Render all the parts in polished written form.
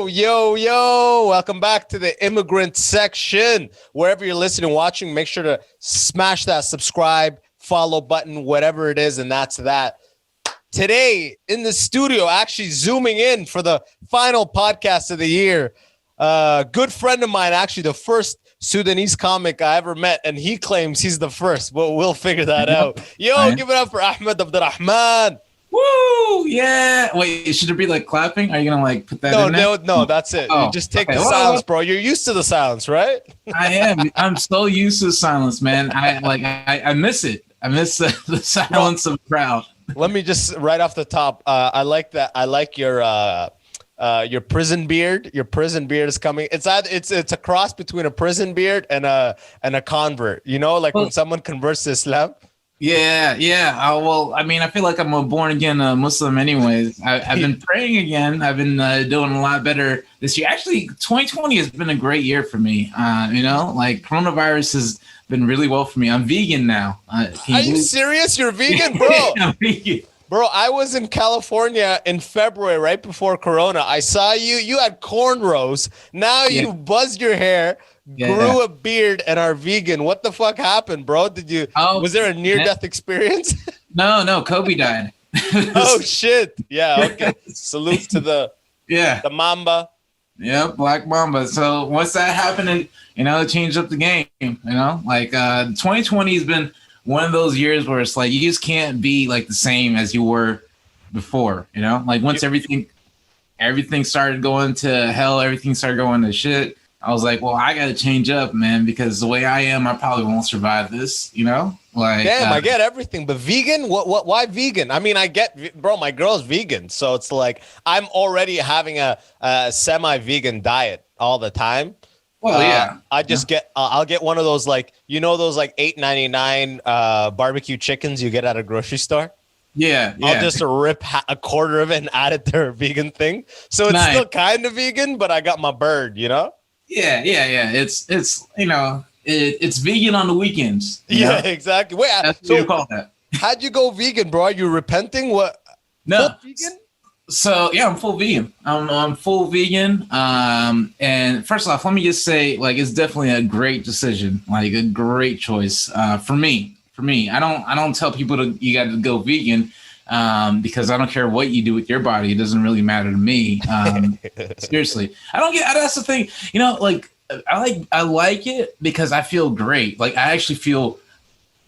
Yo, welcome back to the Immigrant Section. Wherever you're listening and watching, make sure to smash that subscribe, follow button, whatever it is, and that's that. Today, in the studio, actually zooming in for the final podcast of the year, good friend of mine, actually the first Sudanese comic I ever met, and he claims he's the first, but we'll figure that out. Give it up for Ahmed Abdelrahman. Woo! Yeah. Wait, should it be like clapping? Are you gonna like put that in there? No, that's it. You just take the silence, bro. You're used to the silence, right? I am. I'm so used to silence, man. I miss it. I miss the silence of the crowd. Let me just right off the top. I like that. I like your prison beard. Your prison beard is coming. It's a cross between a prison beard and a convert. You know, like when someone converts to Islam. Yeah. Well, I mean, I feel like I'm a born again Muslim anyways. I've been praying again. I've been doing a lot better this year. Actually, 2020 has been a great year for me. Like coronavirus has been really well for me. I'm vegan now. Are you serious? You're vegan, bro? I'm vegan. Bro, I was in California in February, right before Corona. I saw you. You had cornrows. Now you buzzed your hair. Grew a beard and are vegan. What the fuck happened, bro? Was there a near-death experience? No, Kobe died. Oh shit. Yeah, okay. Salute to the Mamba. Yeah, Black Mamba. So once that happened, it changed up the game. 2020 has been one of those years where it's like you just can't be like the same as you were before. Like once everything started going to hell, everything started going to shit. I was like, well, I got to change up, man, because the way I am, I probably won't survive this, Damn, I get everything, but vegan? Why vegan? I mean, I get, bro, my girl's vegan, so it's like I'm already having a semi-vegan diet all the time. Well, yeah. I'll get one of those those $8.99 barbecue chickens you get at a grocery store. Yeah. I'll just rip a quarter of it and add it to a vegan thing. So it's still kind of vegan, but I got my bird, Yeah. It's it's vegan on the weekends. Yeah, exactly. Wait, that's what you call that. How'd you go vegan, bro? Are you repenting? What? No. Full vegan? So yeah, I'm full vegan. I'm full vegan. And first off, let me just say, it's definitely a great decision, a great choice. For me. I don't tell people you got to go vegan. Because I don't care what you do with your body. It doesn't really matter to me. Seriously. That's the thing, I like it because I feel great. I actually feel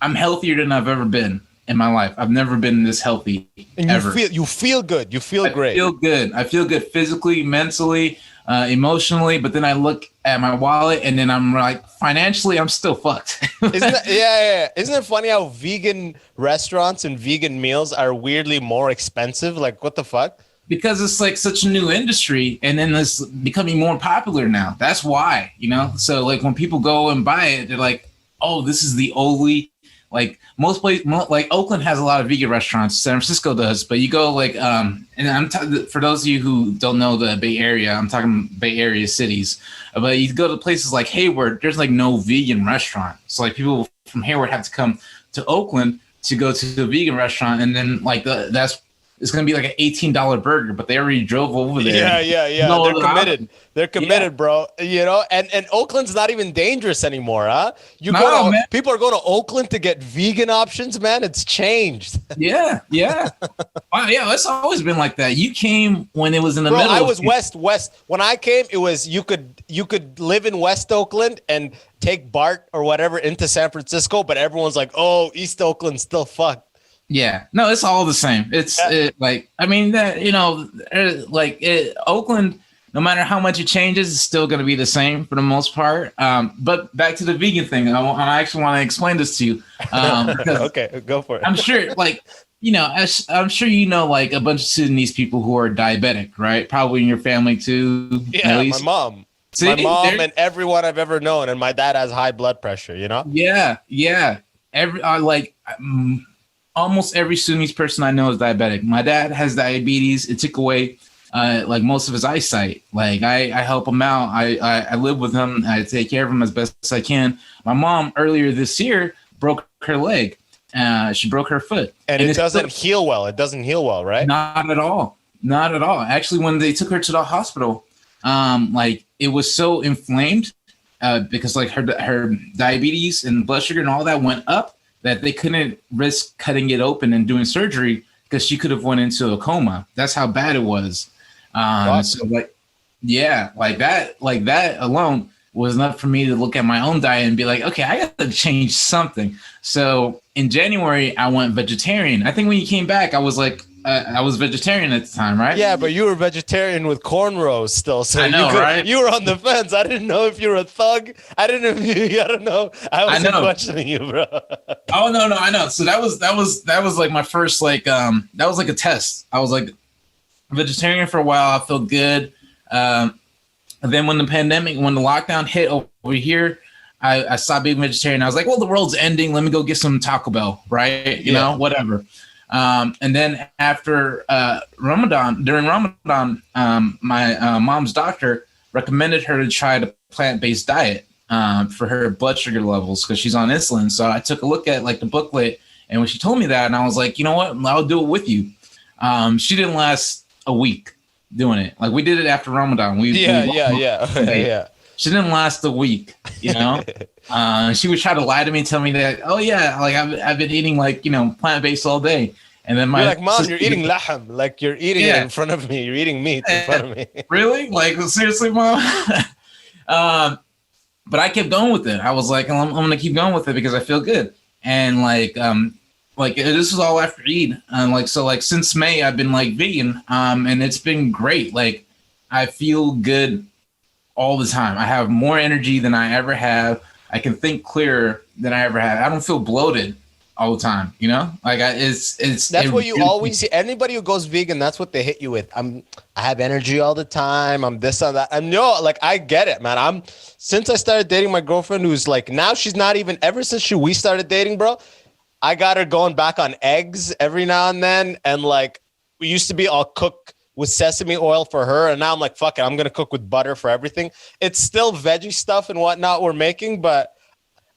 I'm healthier than I've ever been in my life. I've never been this healthy ever. You feel good. You feel great. I feel good physically, mentally, emotionally, but then I look at my wallet and then I'm like, financially, I'm still fucked. Isn't it funny how vegan restaurants and vegan meals are weirdly more expensive? Like, what the fuck? Because it's such a new industry, and then it's becoming more popular now. That's why, So when people go and buy it, they're like, oh, this is the only. Most places, Oakland has a lot of vegan restaurants. San Francisco does, but you go and for those of you who don't know the Bay Area, I'm talking Bay Area cities. But you go to places like Hayward, there's no vegan restaurant. So people from Hayward have to come to Oakland to go to the vegan restaurant, and then it's going to be an $18 burger, but they already drove over there. Yeah. They're committed, bro. And Oakland's not even dangerous anymore, huh? People are going to Oakland to get vegan options, man. It's changed. Yeah. Wow, yeah, it's always been like that. You came when it was in the middle. I was west. When I came, it was you could live in West Oakland and take BART or whatever into San Francisco, but everyone's like, oh, East Oakland's still fucked. Yeah, no, it's all the same. Oakland, no matter how much it changes, it's still going to be the same for the most part. But back to the vegan thing, I actually want to explain this to you. Okay, go for it. I'm sure, I'm sure a bunch of Sudanese people who are diabetic, right? Probably in your family too. Yeah, at least. my mom. My mom and everyone I've ever known, and my dad has high blood pressure. Yeah. Almost every Sudanese person I know is diabetic. My dad has diabetes. It took away most of his eyesight. I help him out. I live with him. I take care of him as best as I can. My mom earlier this year broke her leg. She broke her foot. And it doesn't heal well. It doesn't heal well, right? Not at all. Not at all. Actually, when they took her to the hospital, like it was so inflamed because like her diabetes and blood sugar and all that went up that they couldn't risk cutting it open and doing surgery because she could have went into a coma. That's how bad it was. So like, yeah, like that alone was enough for me to look at my own diet and be like, okay, I got to change something. So in January, I went vegetarian. I think when you came back, I was like, I was vegetarian at the time, right? Yeah, but you were vegetarian with cornrows still. So I know, right? You were on the fence. I didn't know if you were a thug. I didn't know if you, I don't know. I wasn't questioning you, bro. Oh, no, I know. So that was like my first, like, that was like a test. I was like vegetarian for a while. I felt good. And then when the lockdown hit over here, I stopped being vegetarian. I was like, well, the world's ending. Let me go get some Taco Bell, right? You know, whatever. And then after during Ramadan, my mom's doctor recommended her to try the plant-based diet for her blood sugar levels because she's on insulin. So I took a look at like the booklet, and when she told me that, and I was like, you know what, I'll do it with you. She didn't last a week doing it. Like we did it after Ramadan. Yeah. She didn't last a week, you know. She would try to lie to me and tell me that, oh yeah, like I've been eating like, you know, plant-based all day. And then you're like, Mom, you're eating lahm, like you're eating it in front of me. You're eating meat in front of me. Really? Like seriously, Mom? But I kept going with it. I was like, I'm gonna keep going with it because I feel good. And like this was all after Eid. Like since May, I've been like vegan. And it's been great. Like I feel good all the time. I have more energy than I ever have. I can think clearer than I ever have. I don't feel bloated all the time, you know? Like that's what you always see. Anybody who goes vegan, that's what they hit you with. I have energy all the time. I'm this and that. And no, like I get it, man. Since I started dating my girlfriend, who's like now she's not even ever since we started dating, bro. I got her going back on eggs every now and then, and like we used to be all cook with sesame oil for her, and now I'm like, fuck it, I'm gonna cook with butter for everything. It's still veggie stuff and whatnot we're making, but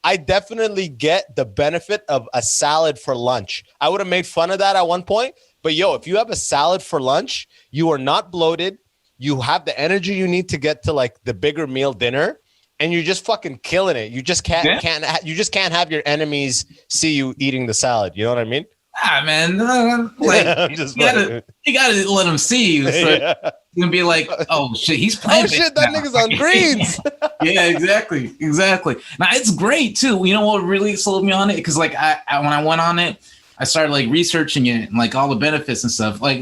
I definitely get the benefit of a salad for lunch. I would have made fun of that at one point, but yo, if you have a salad for lunch, you are not bloated. You have the energy you need to get to like the bigger meal dinner, and you're just fucking killing it. You just can't have your enemies see you eating the salad. You know what I mean? Ah, man, like you gotta let them see you. So you're gonna be like, oh shit, he's playing. Oh shit, that nigga's on greens. Yeah, exactly. Now it's great too. You know what really sold me on it? Because like I when I went on it, I started like researching it and like all the benefits and stuff. Like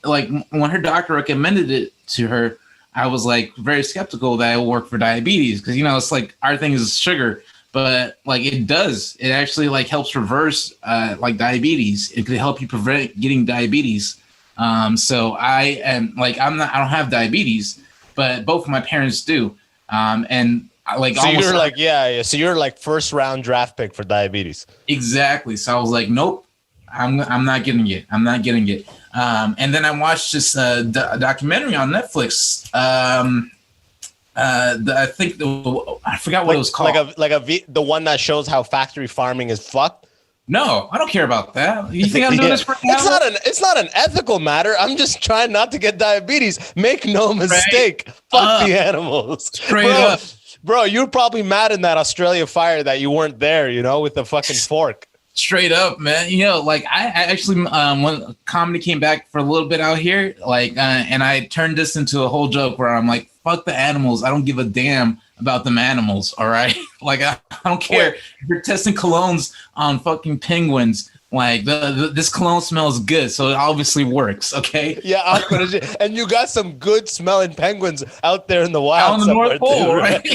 like when her doctor recommended it to her, I was like very skeptical that it would work for diabetes because you know it's like our thing is sugar. But like it does, it actually like helps reverse like diabetes. It could help you prevent getting diabetes. So I am like I don't have diabetes, but both of my parents do. And like so you're like so you're like first round draft pick for diabetes. Exactly. So I was like, nope, I'm not getting it. And then I watched this documentary on Netflix. I think I forgot what it was called. The one that shows how factory farming is fucked. No, I don't care about that. You think I'm doing this for now? It's not an ethical matter. I'm just trying not to get diabetes. Make no mistake. Right? Fuck the animals. Straight up. Bro, you're probably mad in that Australia fire that you weren't there, you know, with the fucking fork. Straight up, man. You know, like I actually, when comedy came back for a little bit out here, like, and I turned this into a whole joke where I'm like, fuck the animals. I don't give a damn about them animals. All right. Like, I don't care. If you're testing colognes on fucking penguins. Like this cologne smells good. So it obviously works. Okay. Yeah. And you got some good smelling penguins out there in the wild. Out in the North Pole, right?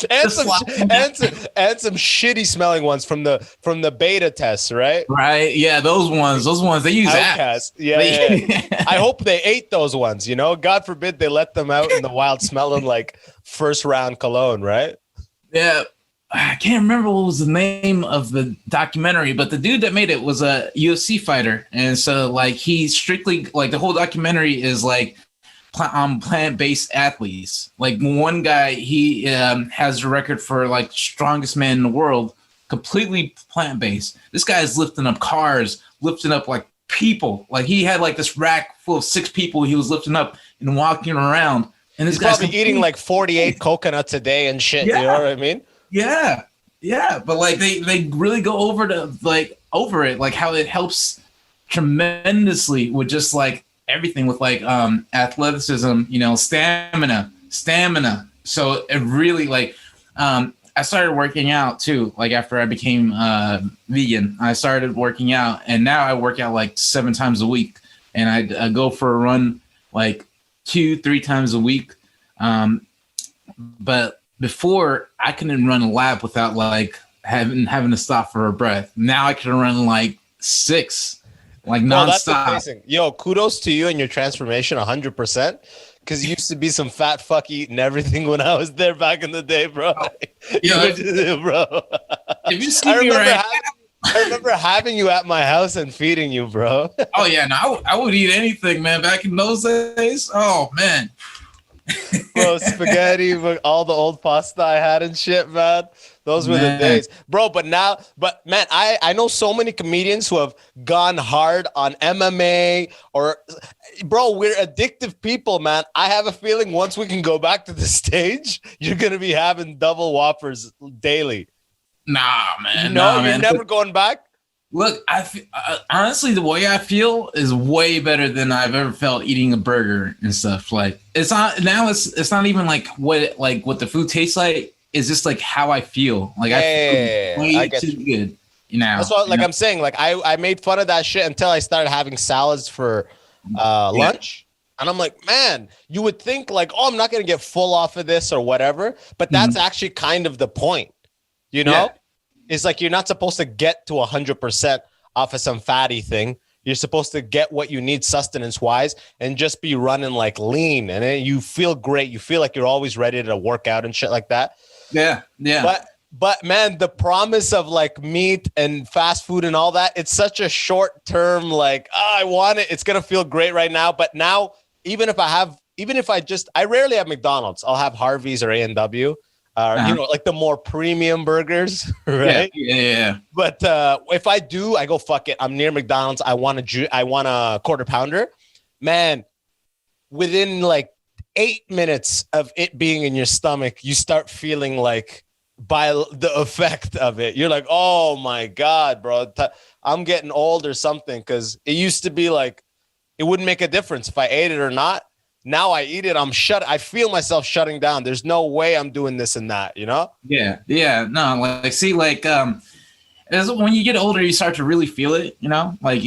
and some shitty smelling ones from the beta tests, right? Right. Yeah, those ones they use Outcast. Yeah. I hope they ate those ones, you know? God forbid they let them out in the wild smelling like first round cologne, right? Yeah. I can't remember what was the name of the documentary, but the dude that made it was a UFC fighter. And so like he strictly like the whole documentary is like plant-based athletes. Like one guy, he has a record for like strongest man in the world, completely plant-based. This guy is lifting up cars, lifting up like people. Like he had like this rack full of 6 people he was lifting up and walking around. And this He's guy's probably eating like 48 coconuts a day and shit. Yeah. You know what I mean? Yeah. Yeah. But like they really go over it, like how it helps tremendously with just like everything with like athleticism, you know, stamina. So it really like I started working out too. Like after I became vegan, I started working out, and now I work out like 7 times a week, and I go for a run like 2-3 times a week. But before I couldn't run a lap without like having to stop for a breath. Now I can run like 6, like nonstop. That's amazing. Yo, kudos to you and your transformation, 100%. Because you used to be some fat fuck eating everything when I was there back in the day, bro. Bro. If you see me I remember having you at my house and feeding you, bro. Oh yeah, no, I would eat anything, man. Back in those days, oh man. Bro, spaghetti, all the old pasta I had and shit, man. Those were the days, bro. But man, I know so many comedians who have gone hard on MMA or, bro, we're addictive people, man. I have a feeling once we can go back to the stage, you're going to be having double Whoppers daily. Nah, man. You're never going back? Look, honestly, the way I feel is way better than I've ever felt eating a burger and stuff. Like it's not even like what the food tastes like. It's just like how I feel. Like I feel way too good. You know, that's what I'm saying. Like I made fun of that shit until I started having salads for lunch. And I'm like, man, you would think like, oh, I'm not going to get full off of this or whatever. But that's actually kind of the point, you know? Yeah. It's like you're not supposed to get to 100% off of some fatty thing. You're supposed to get what you need sustenance-wise and just be running like lean. And then you feel great. You feel like you're always ready to work out and shit like that. Yeah, yeah. But man, the promise of like meat and fast food and all that, it's such a short term, like, oh, I want it. It's going to feel great right now. But now, I rarely have McDonald's. I'll have Harvey's or A&W. You know, like the more premium burgers, right? Yeah. But if I do, I go, fuck it. I'm near McDonald's. I want a quarter pounder. Man, within like 8 minutes of it being in your stomach, you start feeling like by the effect of it. You're like, oh my God, bro. I'm getting old or something. Because it used to be like, it wouldn't make a difference if I ate it or not. Now I eat it, I feel myself shutting down. There's no way I'm doing this and that, you know? Yeah. No, like, see, like, when you get older, you start to really feel it, you know? Like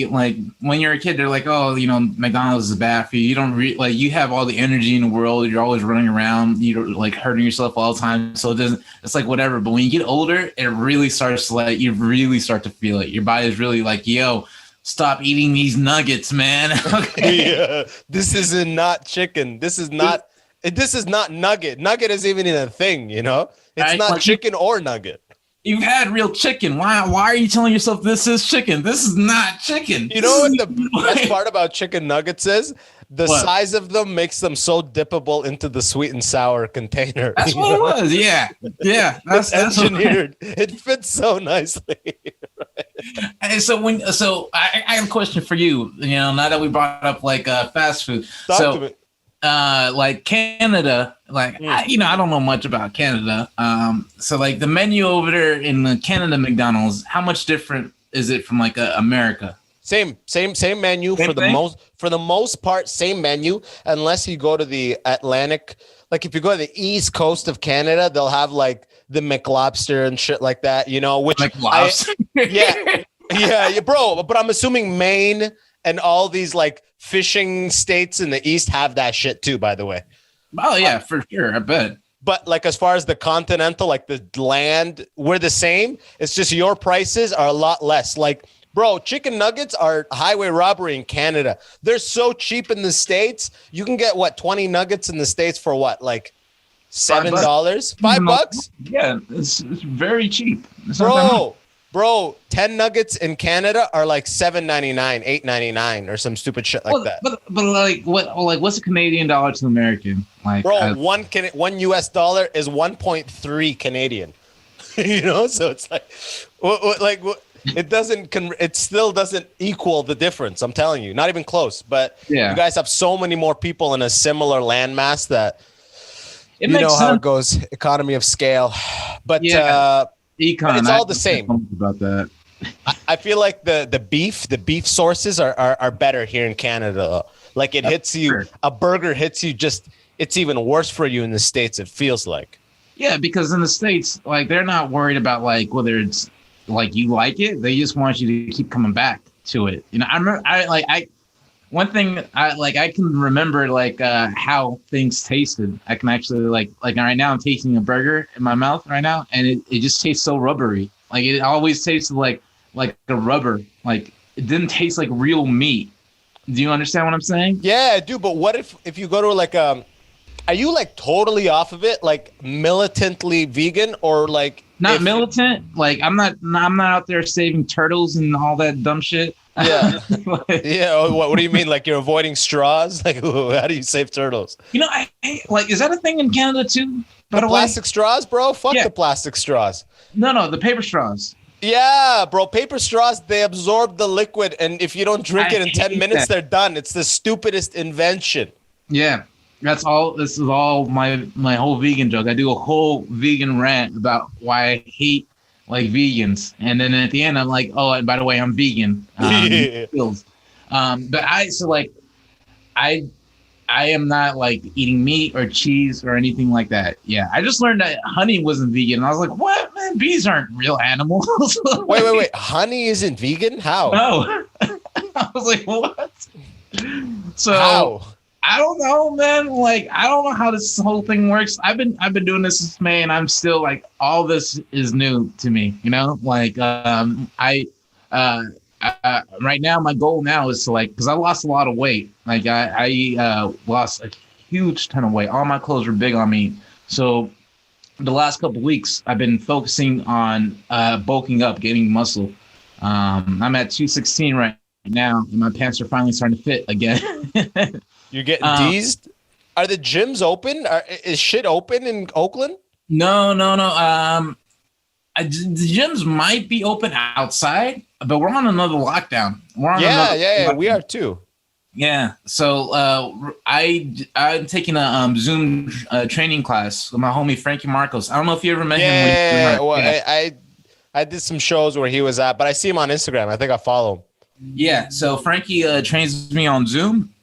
when you're a kid, they're like, oh, you know, McDonald's is bad for you. You don't you have all the energy in the world. You're always running around, you're like hurting yourself all the time. So it's like whatever. But when you get older, it really starts to like, you really start to feel it. Your body's really like, yo, stop eating these nuggets, man. Okay. Yeah, this is not chicken. This is not nugget. Nugget isn't even a thing, you know? It's not like chicken or nugget. You've had real chicken. Why are you telling yourself this is chicken? This is not chicken. You know what the best part about chicken nuggets is? The size of them makes them so dippable into the sweet and sour container. That's what it was. Yeah. That's engineered. It fits so nicely. And so I have a question for you. You know, now that we brought up like fast food. Talk to me. Like Canada, like I don't know much about Canada. So like the menu over there in the Canada McDonald's, how much different is it from like America? Same menu for the most part, same menu, unless you go to the Atlantic. Like if you go to the East Coast of Canada, they'll have like the McLobster and shit like that, you know, which yeah, bro. But I'm assuming Maine and all these like fishing states in the East have that shit too, by the way. Oh yeah, for sure. I bet. But like as far as the continental, like the land, we're the same. It's just your prices are a lot less. Like, bro, chicken nuggets are highway robbery in Canada. They're so cheap in the States. You can get 20 nuggets in the States for what? Like $7? $5? Yeah, it's very cheap. Bro, 10 nuggets in Canada are like $7.99, $8.99 or some stupid shit like that. But like what's a Canadian dollar to American? Like, bro, one US dollar is 1.3 Canadian. You know, so it's like it still doesn't equal the difference. I'm telling you, not even close. But Yeah. you guys have so many more people in a similar landmass that It you makes know sense. how it goes, economy of scale. But Yeah. but it's all the same. About that. I feel like the beef sources are better here in Canada. Like it hits you, a burger hits you just, it's even worse for you in the States, it feels like. Yeah, because in the States, like they're not worried about like whether it's like you like it. They just want you to keep coming back to it. You know, I remember one thing I can remember like how things tasted. I can actually like right now I'm tasting a burger in my mouth right now, and it just tastes so rubbery. Like it always tasted like a rubber. Like it didn't taste like real meat. Do you understand what I'm saying? Yeah, I do. But what if you go to like are you like totally off of it, like militantly vegan, or like not militant? Like I'm not out there saving turtles and all that dumb shit. Yeah. Yeah. What do you mean? Like you're avoiding straws? Like how do you save turtles? You know, I like, is that a thing in Canada too? The plastic straws, bro? Fuck the plastic straws. No, the paper straws. Yeah, bro. Paper straws, they absorb the liquid, and if you don't drink it in 10 minutes, they're done. It's the stupidest invention. Yeah. That's all. This is all my whole vegan joke. I do a whole vegan rant about why I hate like vegans, and then at the end I'm like, oh, and by the way, I'm vegan. But I am not like eating meat or cheese or anything like that. Yeah, I just learned that honey wasn't vegan, and I was like, what, man? Bees aren't real animals. Wait. Honey isn't vegan? How? No. I was like, what? So how? I don't know, man. Like, I don't know how this whole thing works. I've been doing this since May, and I'm still like, all this is new to me. You know, like, right now my goal now is to like, because I lost a lot of weight. Like, I lost a huge ton of weight. All my clothes were big on me. So the last couple of weeks, I've been focusing on bulking up, getting muscle. I'm at 216 right now, and my pants are finally starting to fit again. You're getting teased? Are the gyms open? Is shit open in Oakland? No. The gyms might be open outside, but we're on another lockdown. Yeah, we are too. Yeah. So I'm taking a Zoom training class with my homie Frankie Marcos. I don't know if you ever met him. Yeah. Well, I did some shows where he was at, but I see him on Instagram. I think I follow him. Yeah. So Frankie trains me on Zoom.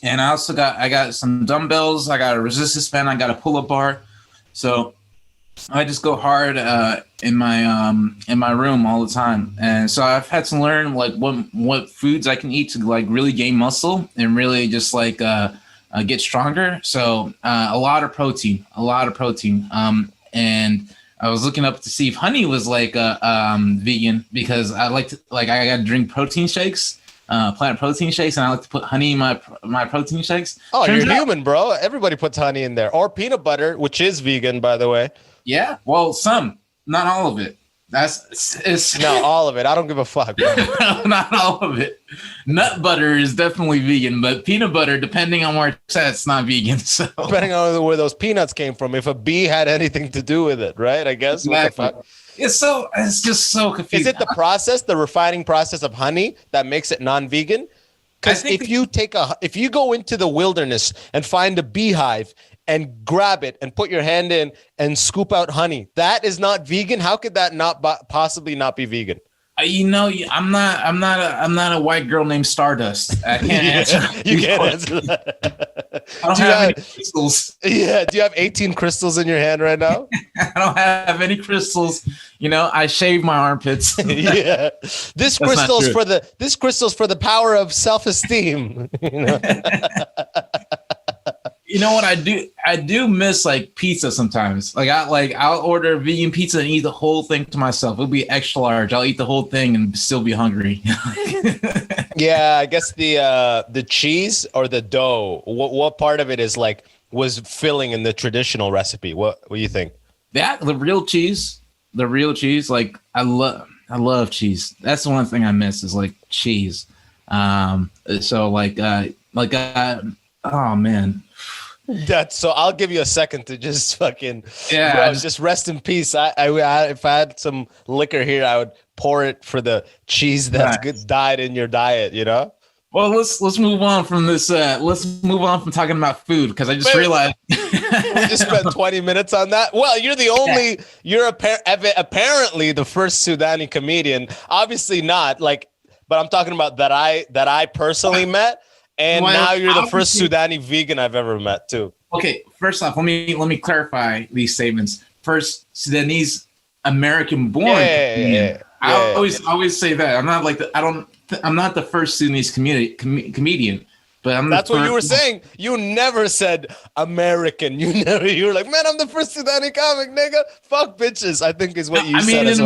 And I also got some dumbbells. I got a resistance band. I got a pull-up bar. So I just go hard in my room all the time. And so I've had to learn like what foods I can eat to like really gain muscle and really just like get stronger. So a lot of protein. And I was looking up to see if honey was like vegan, because I like to I got to drink protein shakes. Plant protein shakes, and I like to put honey in my protein shakes. Oh, you're human, bro. Everybody puts honey in there, or peanut butter, which is vegan, by the way. Yeah, well, some, not all of it. It's not all of it. I don't give a fuck, bro. Not all of it. Nut butter is definitely vegan, but peanut butter, depending on where it's at, it's not vegan. So depending on where those peanuts came from, if a bee had anything to do with it, right? I guess. Exactly. What the fuck? It's just so confusing. Is it the refining process of honey that makes it non-vegan? Because if you go into the wilderness and find a beehive and grab it and put your hand in and scoop out honey, that is not vegan. How could that possibly not be vegan? I'm not a white girl named Stardust. I can't answer. You can't answer that. I don't have any crystals. Yeah. Do you have 18 crystals in your hand right now? I don't have any crystals. You know, I shave my armpits. Yeah. This crystal's for the power of self-esteem. You know what I do? I do miss like pizza sometimes. I'll order vegan pizza and eat the whole thing to myself. It'll be extra large. I'll eat the whole thing and still be hungry. Yeah, I guess the cheese or the dough. What part of it was filling in the traditional recipe? What do you think? The real cheese. Like I love cheese. That's the one thing I miss is like cheese. Oh man. That's so. I'll give you a second to just fucking just rest in peace. I if I had some liquor here, I would pour it for the cheese that's good died in your diet. You know. Well, let's move on from this. Let's move on from talking about food because I just realized we just spent 20 minutes on that. Well, you're the only. You're apparently the first Sudani comedian. Obviously not like, but I'm talking about that I personally met. And now you're the first Sudani vegan I've ever met too. Okay, first off, let me clarify these statements. First, Sudanese American born. I always say that. I'm not like I'm not the first Sudanese comedian. But that's what you were saying. You never said American. You were like, man, I'm the first Sudani comic, nigga. Fuck bitches, I think is what you said. In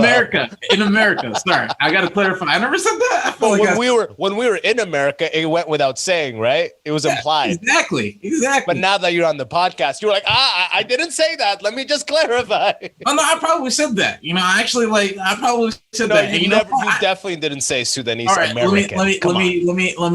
America. Sorry, I gotta clarify. I never said that. But when we were in America, it went without saying, right? It was implied. Exactly. But now that you're on the podcast, you're like, I didn't say that. Let me just clarify. Oh no, I probably said that. I probably said that. You definitely didn't say Sudanese American. Let me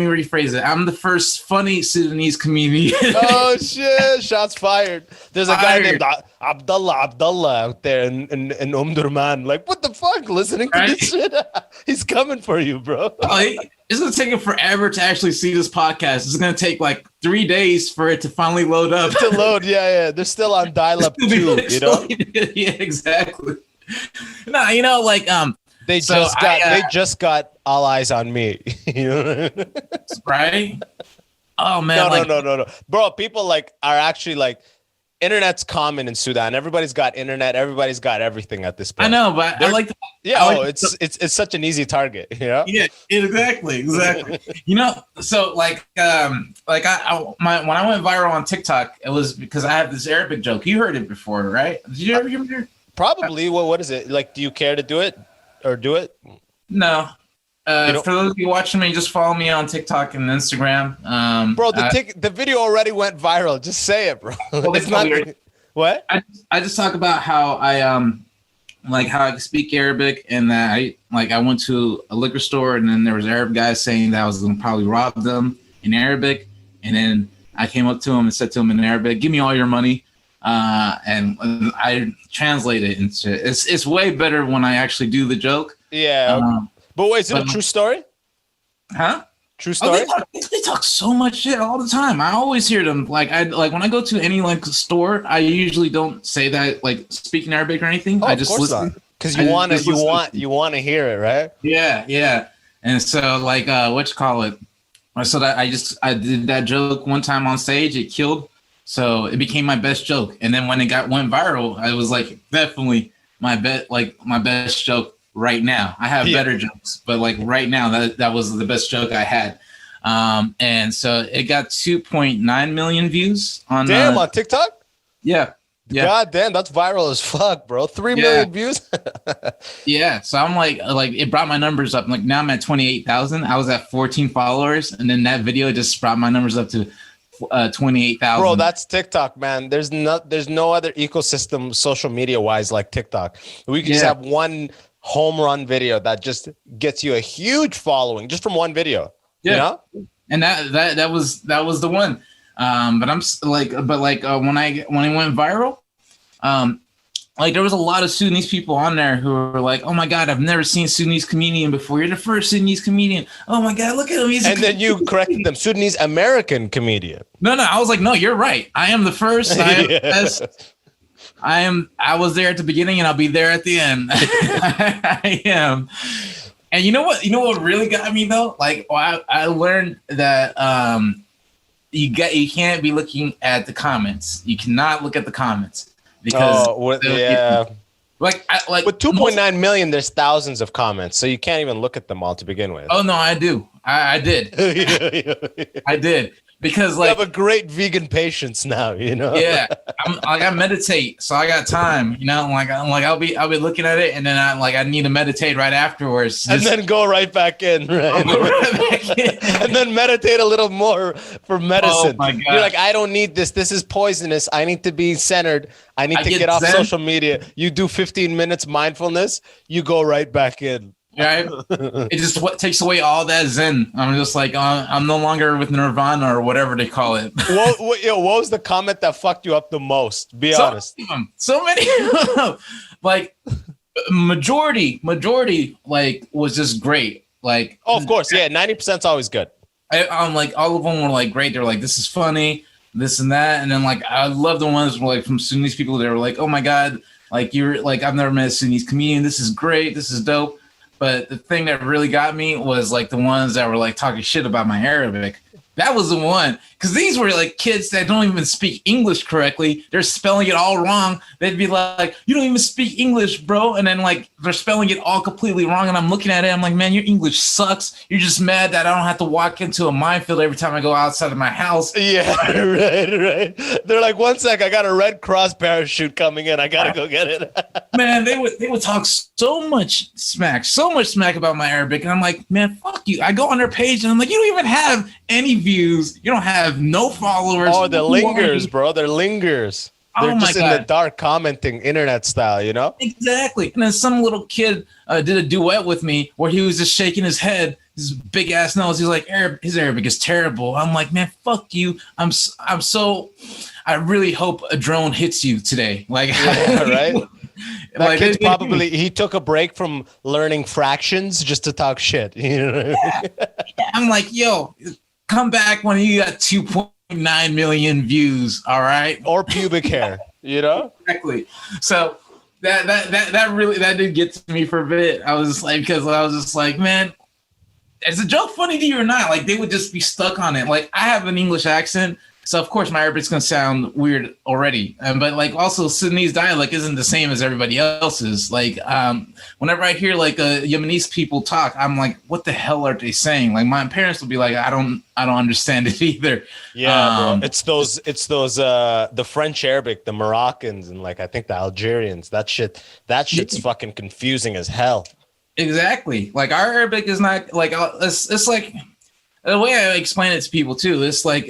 rephrase it. I'm the first funny Sudanese comedian. Oh shit! Shots fired. There's a guy named Abdullah out there in Omdurman. Like, what the fuck? Listening to this shit? He's coming for you, bro. It's gonna take him forever to actually see this podcast. It's gonna take like 3 days for it to finally load up. Yeah. They're still on dial-up too. Yeah, exactly. No, they just got All Eyes on Me. Right? Oh man! No, bro. People are actually internet's common in Sudan. Everybody's got internet. Everybody's got everything at this point. I know, but I like. It's such an easy target. Yeah, exactly. So when I went viral on TikTok, it was because I have this Arabic joke. You heard it before, right? Did you ever hear it? Probably. What is it? Like, do you care to do it or do it? No. For those of you watching me, just follow me on TikTok and Instagram. Bro, the video already went viral. Just say it, bro. Well, it's not what? I just talk about how how I speak Arabic and that I went to a liquor store and then there was Arab guys saying that I was gonna probably rob them in Arabic, and then I came up to him and said to him in Arabic, "Give me all your money." And I translate it into it's way better when I actually do the joke. Yeah. But wait, is it a true story? Huh? True story? They talk so much shit all the time. I always hear them. When I go to any store, I usually don't say that speak in Arabic or anything. I just listen because you want to hear it, right? Yeah. And so what you call it? So that I did that joke one time on stage. It killed. So it became my best joke. And then when it went viral, I was definitely my best joke. Right now, I have better jokes, but right now, that was the best joke I had, and so it got 2.9 million views on. Damn, on TikTok. Yeah. God damn, that's viral as fuck, bro. 3 million views. Yeah, so I'm it brought my numbers up. Now I'm at 28,000. I was at 14 followers, and then that video just brought my numbers up to 28,000. Bro, that's TikTok, man. There's no other ecosystem social media wise like TikTok. We can just have one home run video that just gets you a huge following just from one video. Yeah. And that was the one. But I'm when I went viral, there was a lot of Sudanese people on there who were like, "Oh my God, I've never seen a Sudanese comedian before. You're the first Sudanese comedian. Oh my God, look at him." And then you corrected them, Sudanese American comedian. No, I was like, "No, you're right. I am the first. I am the best. I was there at the beginning and I'll be there at the end." I am. And you know what really got me though? I learned that you can't be looking at the comments. You cannot look at the comments because with 2.9 million, there's thousands of comments, so you can't even look at them all to begin with. Oh no, I do. I did. I did. Because you have a great vegan patience now, Yeah, I meditate, so I got time. I'll be looking at it, and then I need to meditate right afterwards, and then go right back in, right? And then meditate a little more for medicine. Oh my God. You're like, I don't need this. This is poisonous. I need to be centered. I need to get off social media. You do 15 minutes mindfulness. You go right back in. Right? It just takes away all that zen. I'm just like, I'm no longer with Nirvana or whatever they call it. What was the comment that fucked you up the most? Be honest. So many of them. Like majority, like was just great. Like, oh, of course, yeah, 90% is always good. I'm like, all of them were like great. They're like, this is funny, this and that, and then like I love the ones were like from Sudanese people. They were like, oh my god, like you're like, I've never met a Sudanese comedian. This is great. This is dope. But the thing that really got me was like the ones that were like talking shit about my Arabic. That was the one, because these were like kids that don't even speak English correctly. They're spelling it all wrong. They'd be like, you don't even speak English, bro. And then like they're spelling it all completely wrong. And I'm looking at it, I'm like, man, your English sucks. You're just mad that I don't have to walk into a minefield every time I go outside of my house. Yeah, right. They're like, one sec, I got a Red Cross parachute coming in. I gotta go get it. Man, they would talk so much smack about my Arabic. And I'm like, man, fuck you. I go on their page and I'm like, you don't even have any views. You don't have no followers. Oh, the lingers, bro. They're lingers. They're just in the dark commenting internet style, you know? Exactly. And then some little kid did a duet with me where he was just shaking his head, his big ass nose. He's like, his Arabic is terrible. I'm like, man, fuck you. I really hope a drone hits you today. Like, yeah, right? That like, kid's probably, he took a break from learning fractions just to talk shit. You know what I mean? Yeah. I'm like, yo, come back when you got 2.9 million views, all right? Or pubic hair, you know? Exactly. So that really did get to me for a bit. I was like, because I was just like, man, is the joke funny to you or not? Like they would just be stuck on it. Like I have an English accent, so of course my Arabic's gonna sound weird already. But like also Sudanese dialect isn't the same as everybody else's. Like whenever I hear like Yemenis people talk, I'm like, what the hell are they saying? Like my parents will be like, I don't understand it either. Yeah, bro. It's those the French Arabic, the Moroccans, and like I think the Algerians. That shit's fucking confusing as hell. Exactly. Like our Arabic is not like it's like the way I explain it to people too. It's like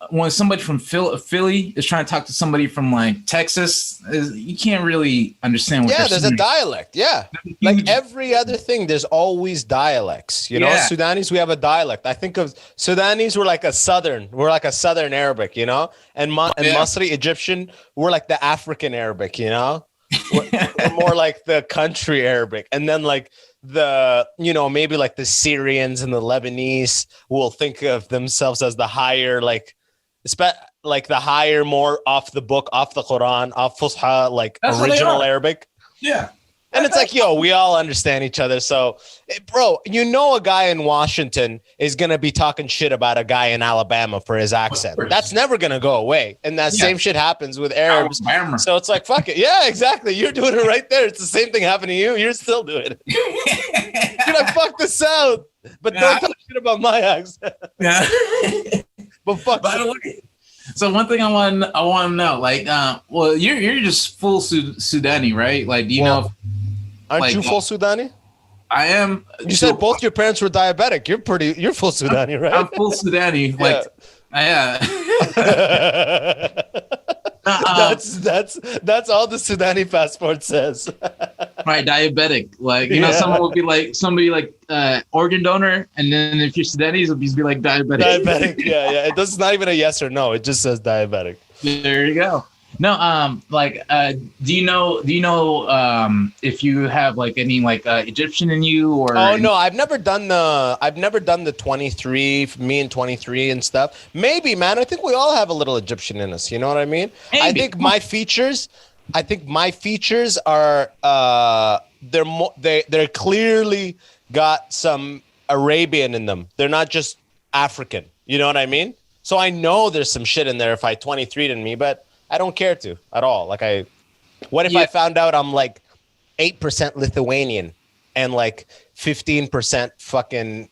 when somebody from Philly is trying to talk to somebody from like Texas, you can't really understand what. Yeah, there's a dialect. Yeah, like every other thing, there's always dialects. You know, Sudanese, we have a dialect. I think of Sudanese, we're like a southern Arabic. You know, and Masri Egyptian, we're like the African Arabic. You know, we're more like the country Arabic, and then like the, you know, maybe like the Syrians and the Lebanese will think of themselves as the higher, like the higher, more off the book, off the Quran, off Fusha, like that's original Arabic. Yeah. And it's like, yo, we all understand each other. So, bro, you know, a guy in Washington is going to be talking shit about a guy in Alabama for his accent. That's never going to go away. And that same shit happens with Arabs. Alabama. So it's like, fuck it. Yeah, exactly. You're doing it right there. It's the same thing happened to you. You're still doing it. You're like, fuck the South. But don't talk shit about my accent. Yeah. But fuck. By the way, so one thing I want to know, like, well, you're just full Sudani, right? Like, do you know? Aren't you full Sudani? I am. You said both your parents were diabetic. You're full Sudani, right? I'm full Sudani. Like, yeah. That's all the Sudani passport says. Right, diabetic. Like, you know, someone would be like, somebody like organ donor, and then if you're Sudanese, it'll be like diabetic. Diabetic, yeah. It's not even a yes or no. It just says diabetic. There you go. No, do you know if you have like any like Egyptian in you or? Oh no, I've never done the 23, me and 23 and stuff. Maybe, man. I think we all have a little Egyptian in us. You know what I mean? Maybe. I think my features are they're clearly got some Arabian in them. They're not just African. You know what I mean? So I know there's some shit in there if I 23'd in me, but I don't care to at all. Like what if I found out I'm like 8% Lithuanian and like 15% fucking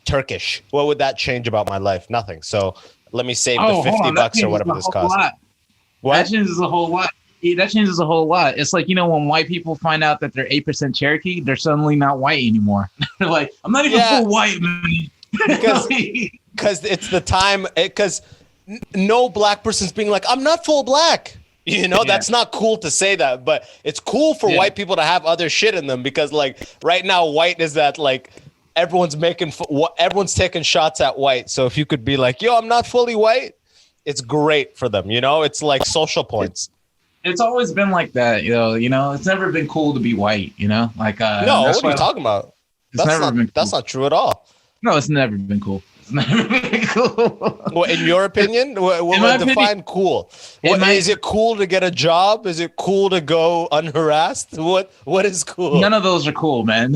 Turkish? What would that change about my life? Nothing. So let me save the $50 or whatever this costs. What? That changes a whole lot. That changes a whole lot. It's like, you know, when white people find out that they're 8% Cherokee, they're suddenly not white anymore. They're like, I'm not even full white, man. Because it's the time, because no black person's being like, I'm not full black. You know, that's not cool to say that, but it's cool for white people to have other shit in them because, like, right now, white is that, like, everyone's taking shots at white. So if you could be like, yo, I'm not fully white, it's great for them. You know, it's like social points. It's always been like that, you know, it's never been cool to be white, you know, like, no, what are you talking about? That's not true at all. No, it's never been cool. It's never been cool. Well, in your opinion, what define cool? Is it cool to get a job? Is it cool to go unharassed? What is cool? None of those are cool, man.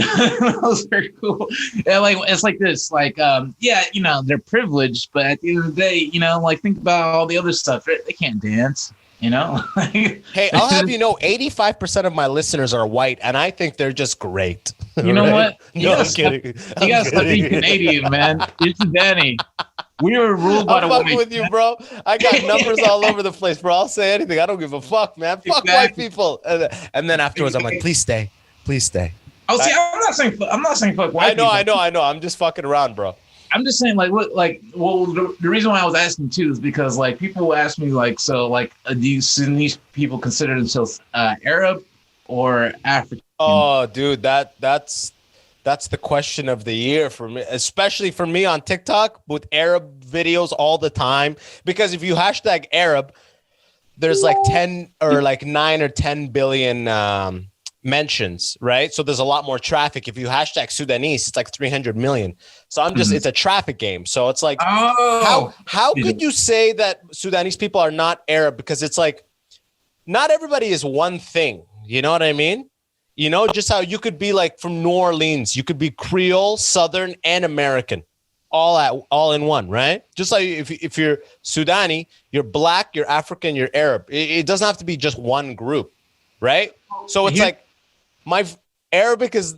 Those are cool. Yeah, like it's like this, like yeah, you know, they're privileged, but at the end of the day, you know, like think about all the other stuff. They can't dance. You know, hey, I'll have you know, 85% of my listeners are white, and I think they're just great. You know what? I'm kidding. You gotta stop being Canadian, man. You're Sudanese. We were ruled by the white. I'm fucking with you, bro. I got numbers all over the place, bro. I'll say anything. I don't give a fuck, man. Fuck white people. And then afterwards, I'm like, please stay. Please stay. Oh, see, I'm not saying fuck white people. I know. I'm just fucking around, bro. I'm just saying, like, what, like, well, the reason why I was asking too is because, like, people will ask me, like, so, like, do Sudanese people consider themselves Arab or African? Oh, dude, that's the question of the year for me, especially for me on TikTok with Arab videos all the time. Because if you hashtag Arab, there's like 10 or like 9 or 10 billion mentions, right? So there's a lot more traffic. If you hashtag Sudanese, it's like 300 million. So I'm just, it's a traffic game. So it's like, how could you say that Sudanese people are not Arab? Because it's like, not everybody is one thing. You know what I mean? You know, just how you could be like from New Orleans, you could be Creole, Southern, and American, all in one, right? Just like if you're Sudani, you're Black, you're African, you're Arab. It doesn't have to be just one group, right? So it's like, my Arabic is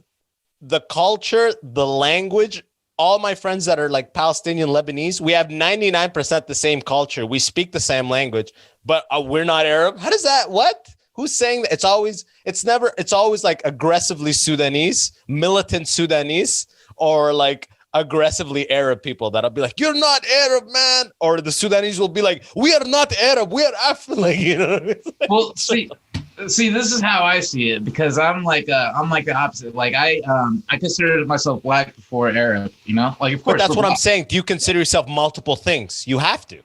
the culture, the language. All my friends that are like Palestinian, Lebanese, we have 99% the same culture. We speak the same language, but we're not Arab. How does that? What? Who's saying that? It's always like aggressively Sudanese, militant Sudanese, or like aggressively Arab people that'll be like, you're not Arab, man. Or the Sudanese will be like, we are not Arab, we are African, you know? Well, see, this is how I see it, because I'm like the opposite. Like I consider myself Black before Arab, you know? Like, of course. But that's what I'm saying. Do you consider yourself multiple things? You have to.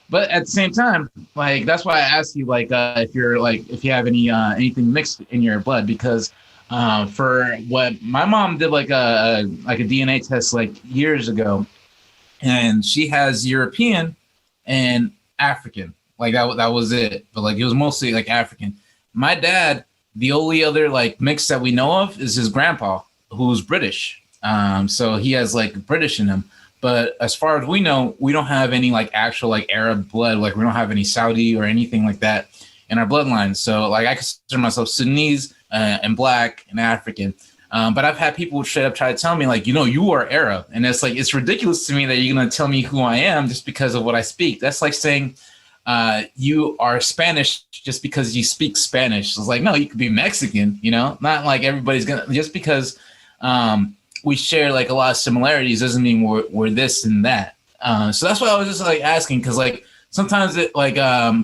But at the same time, like, that's why I asked you, like, if you have any anything mixed in your blood, because for what my mom did, like a DNA test like years ago, and she has European and African. Like that was it. But like it was mostly like African. My dad, the only other like mix that we know of is his grandpa, who's British. So he has like British in him. But as far as we know, we don't have any like actual like Arab blood. Like we don't have any Saudi or anything like that in our bloodline. So like I consider myself Sudanese and Black and African. But I've had people straight up try to tell me like, you know, you are Arab. And it's like, it's ridiculous to me that you're going to tell me who I am just because of what I speak. That's like saying you are Spanish just because you speak Spanish. It's like, no, you could be Mexican, you know, not like everybody's going to, just because we share like a lot of similarities doesn't mean we're this and that. So that's why I was just like asking, because like sometimes it like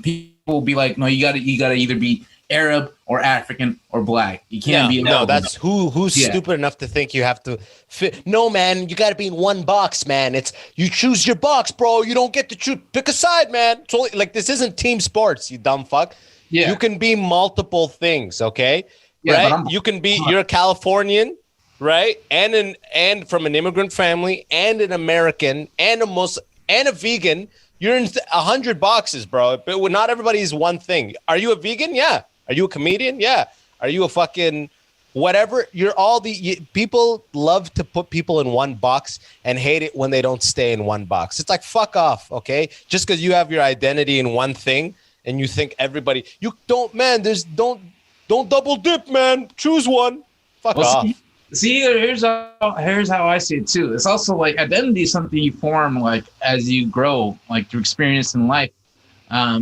people will be like, no, you gotta either be Arab or African or Black. You can't be. No, that's who's stupid enough to think you have to fit. No, man, you got to be in one box, man. It's you choose your box, bro. You don't get to choose. Pick a side, man. It's only, like this isn't team sports, you dumb fuck. Yeah, you can be multiple things, okay? Yeah, right? You can be. You're a Californian. Right, and from an immigrant family, and an American, and a Muslim, and a vegan. You're in 100 boxes, bro. But not everybody is one thing. Are you a vegan? Yeah. Are you a comedian? Yeah. Are you a fucking whatever? You're all people love to put people in one box and hate it when they don't stay in one box. It's like fuck off, okay? Just because you have your identity in one thing and you think everybody, you don't, man. Don't double dip, man. Choose one. Fuck off. See, here's how I see it too. It's also like identity is something you form like as you grow, like through experience in life.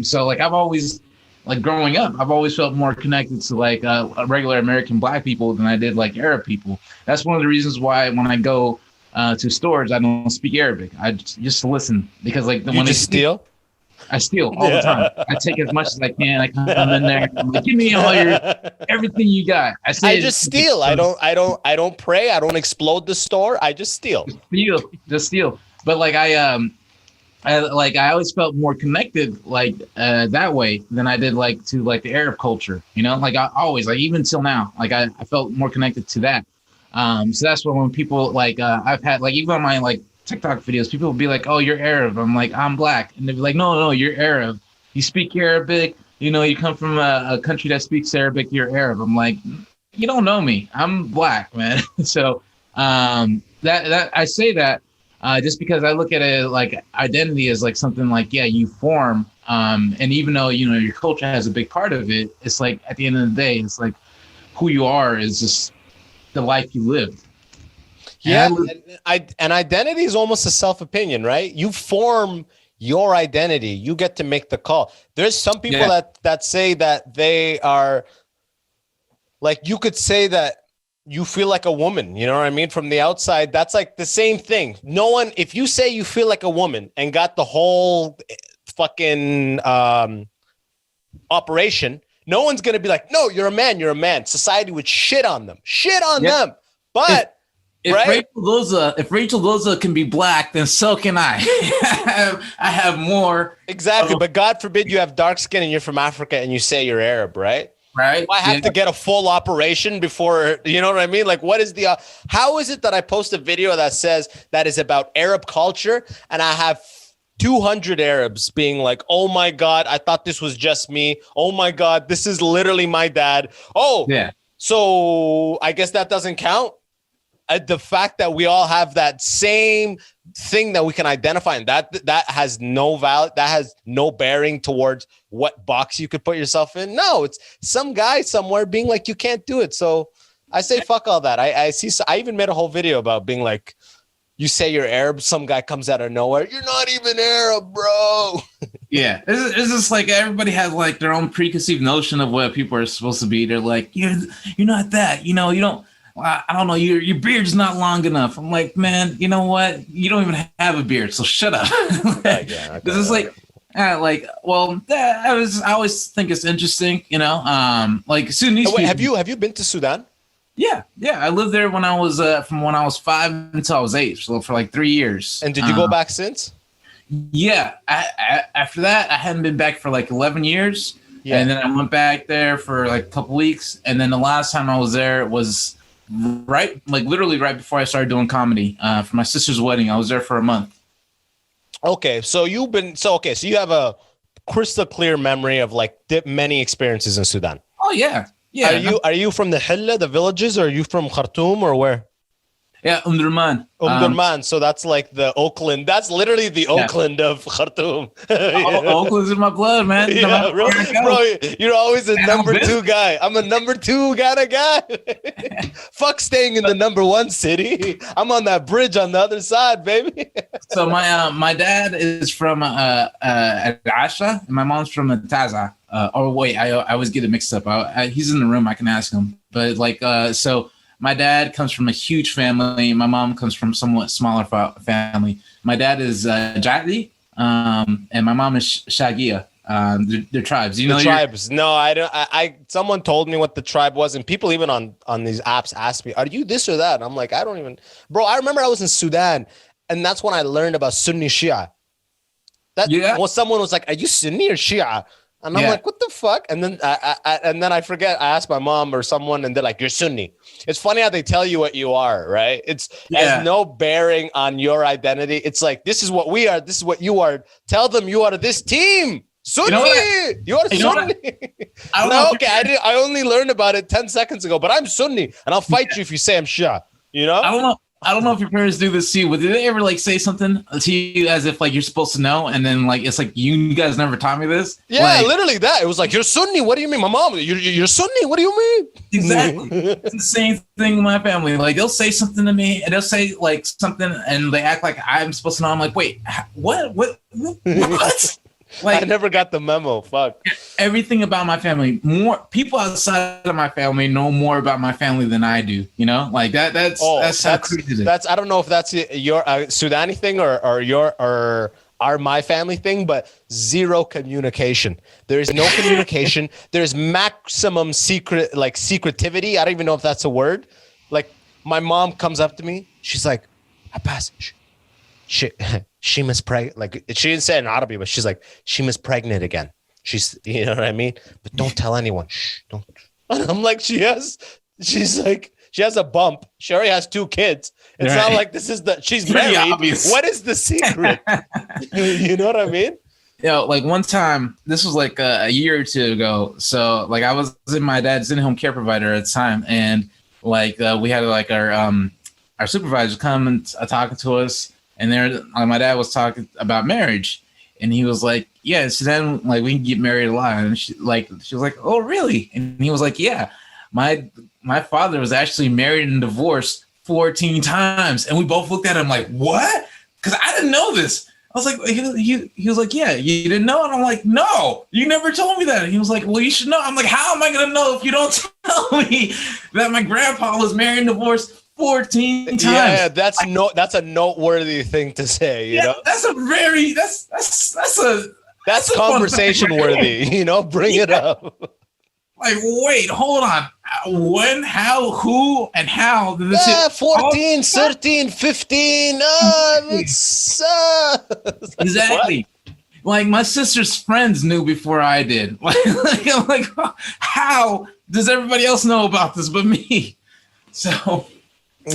So like I've always, like growing up, I've always felt more connected to like regular American Black people than I did like Arab people. That's one of the reasons why when I go to stores, I don't speak Arabic. I just listen, because like when they steal. I steal all the time. I take as much as I can. I come in there. I'm like, give me all your everything you got. I just steal. I don't pray. I don't explode the store. I just steal. Just steal. But like I always felt more connected like that way than I did like to like the Arab culture. You know, like I always like even till now, like I felt more connected to that. So that's when people like I've had like even on my like TikTok videos, people will be like, "Oh, you're Arab." I'm like, "I'm black," and they'll be like, "No, you're Arab. You speak Arabic. You know, you come from a country that speaks Arabic. You're Arab." I'm like, "You don't know me. I'm black, man." So that I say that just because I look at it like identity as like something like you form, and even though you know your culture has a big part of it, it's like at the end of the day, it's like who you are is just the life you lived. Yeah, and identity is almost a self-opinion, right? You form your identity. You get to make the call. There's some people that say that they are like, you could say that you feel like a woman, you know what I mean? From the outside, that's like the same thing. No one, if you say you feel like a woman and got the whole fucking operation, no one's going to be like, no, you're a man, you're a man. Society would shit on them. Them. But if right? Rachel Goza can be black, then so can I. I have more. Exactly. But God forbid you have dark skin and you're from Africa and you say you're Arab, right? Right. I have to get a full operation before, you know what I mean? Like, what is how is it that I post a video that says that is about Arab culture and I have 200 Arabs being like, oh my God, I thought this was just me. Oh my God, this is literally my dad. Oh, yeah. So I guess that doesn't count. The fact that we all have that same thing that we can identify, and that has no value, that has no bearing towards what box you could put yourself in. No, it's some guy somewhere being like, you can't do it. So I say, fuck all that. I even made a whole video about being like, you say you're Arab, some guy comes out of nowhere, you're not even Arab, bro. Yeah, it's just like everybody has like their own preconceived notion of what people are supposed to be. They're like, you're not that, you know, you don't. I don't know. Your beard's not long enough. I'm like, man, you know what? You don't even have a beard, so shut up. This is like, well, I always think it's interesting, you know. Like Sudanese. Oh, wait, have you been to Sudan? Yeah. I lived there when I was from when I was 5 until I was 8, so for like 3 years. And did you go back since? Yeah. After that, I hadn't been back for like 11 years. Yeah. And then I went back there for like a couple weeks, and then the last time I was there was literally right before I started doing comedy for my sister's wedding. I was there for a month. Okay, so you have a crystal clear memory of like many experiences in Sudan. Oh yeah. Are you from the Hilla, the villages, or are you from Khartoum, or where? Yeah, Umdurman. So that's like the Oakland. That's literally the Oakland of Khartoum. Oakland's in my blood, man. Yeah, bro, you're always a number 2 guy. I'm a number 2 kind of guy. Fuck staying in the number 1 city. I'm on that bridge on the other side, baby. So my dad is from Asha, and my mom's from Taza. I always get it mixed up. He's in the room. I can ask him. But like, so. My dad comes from a huge family. My mom comes from somewhat smaller family. My dad is Jati, and my mom is Shagia. They're tribes. You know the tribes? No, I don't. Someone told me what the tribe was, and people even on these apps ask me, "Are you this or that?" And I'm like, I don't even, bro. I remember I was in Sudan, and that's when I learned about Sunni Shia. When someone was like, "Are you Sunni or Shia?" And I'm like, what the fuck? And then I forget. I asked my mom or someone, and they're like, you're Sunni. It's funny how they tell you what you are, right? It has no bearing on your identity. It's like, this is what we are. This is what you are. Tell them you are this team. Sunni. You are Sunni. I only learned about it 10 seconds ago, but I'm Sunni, and I'll fight you if you say I'm Shia. You know? I don't know if your parents do this too, but did they ever like say something to you as if like you're supposed to know, and then like it's like you guys never taught me this? Yeah, like, literally that. It was like, you're Sunni. What do you mean? My mom, you're Sunni. What do you mean? Exactly. It's the same thing with my family. Like they'll say something to me, and they'll say like something, and they act like I'm supposed to know. I'm like, wait, what? Like I never got the memo. Fuck. Everything about my family. More people outside of my family know more about my family than I do. You know, like that's how crazy it is. I don't know if that's your Sudani thing or my family thing, but zero communication. There is no communication. There's maximum secretivity. I don't even know if that's a word. Like my mom comes up to me. She's like, Abbas, she was pregnant. Like she didn't say it in Arabic, but she's like, she was pregnant again. She's, you know what I mean? But don't tell anyone. Shh, don't. And I'm like, she's like, she has a bump. She already has 2 kids. It's not like she's pretty married. obvious. What is the secret? You know what I mean? Like one time, this was like a year or 2 ago. So like I was in my dad's in-home care provider at the time. And like we had like our supervisor come and talking to us. And there, my dad was talking about marriage. And he was like, yeah, so then like we can get married a lot. And she was like, oh, really? And he was like, yeah, my father was actually married and divorced 14 times. And we both looked at him like, what? Because I didn't know this. I was like, he was like, yeah, you didn't know? And I'm like, no, you never told me that. And he was like, well, you should know. I'm like, how am I going to know if you don't tell me that my grandpa was married and divorced 14 times? Yeah, that's a noteworthy thing to say, you know? That's a very, that's conversation worthy, you know, bring it up. Like, wait, hold on. When, how, who, and how did this 14, 13, 15. Exactly. Like my sister's friends knew before I did. I'm like, how does everybody else know about this but me? So,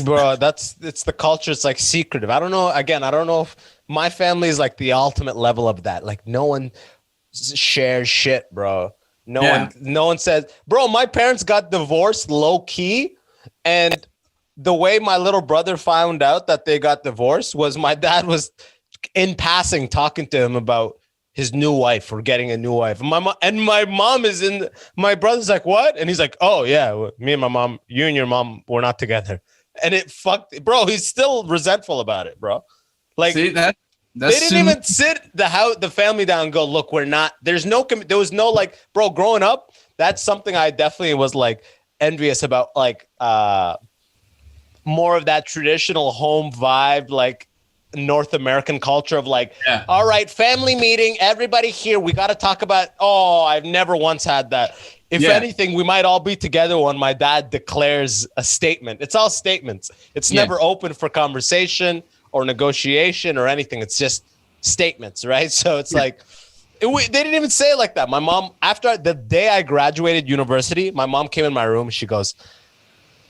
bro, it's the culture. It's like secretive. I don't know. Again, I don't know if my family is like the ultimate level of that. Like no one shares shit, bro. No one says, bro, my parents got divorced low key. And the way my little brother found out that they got divorced was my dad was in passing talking to him about his new wife or getting a new wife. My mom is my brother's like, what? And he's like, oh yeah, me and my mom, you and your mom, we're not together. And it fucked, bro. He's still resentful about it, bro. Like, see that? They didn't even sit the family down and go, look, we're not, there was no like, bro, growing up, that's something I definitely was like envious about, like more of that traditional home vibe, like North American culture of like, all right, family meeting, everybody here, we got to talk about, I've never once had that. If anything, we might all be together when my dad declares a statement. It's all statements. It's never open for conversation or negotiation or anything. It's just statements, right? So it's like, they didn't even say it like that. My mom, after the day I graduated university, my mom came in my room. She goes,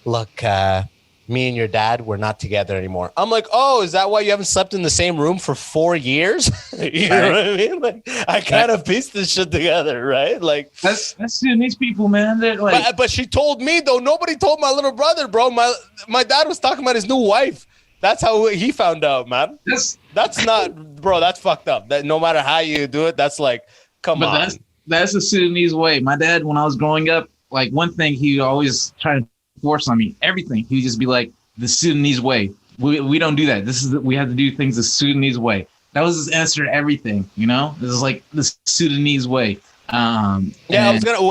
look, me and your dad, we're not together anymore. I'm like, oh, is that why you haven't slept in the same room for 4 years? You know what I mean? Like, I kind of pieced this shit together, right? Like, that's Sudanese people, man. They're like, but she told me though. Nobody told my little brother, bro. My dad was talking about his new wife. That's how he found out, man. That's not, bro. That's fucked up. That no matter how you do it, that's like, come on. That's the Sudanese way. My dad, when I was growing up, like one thing he always tried to force on me, everything. He'd just be like, the Sudanese way. We don't do that. We have to do things the Sudanese way. That was his answer to everything. You know, this is like the Sudanese way. When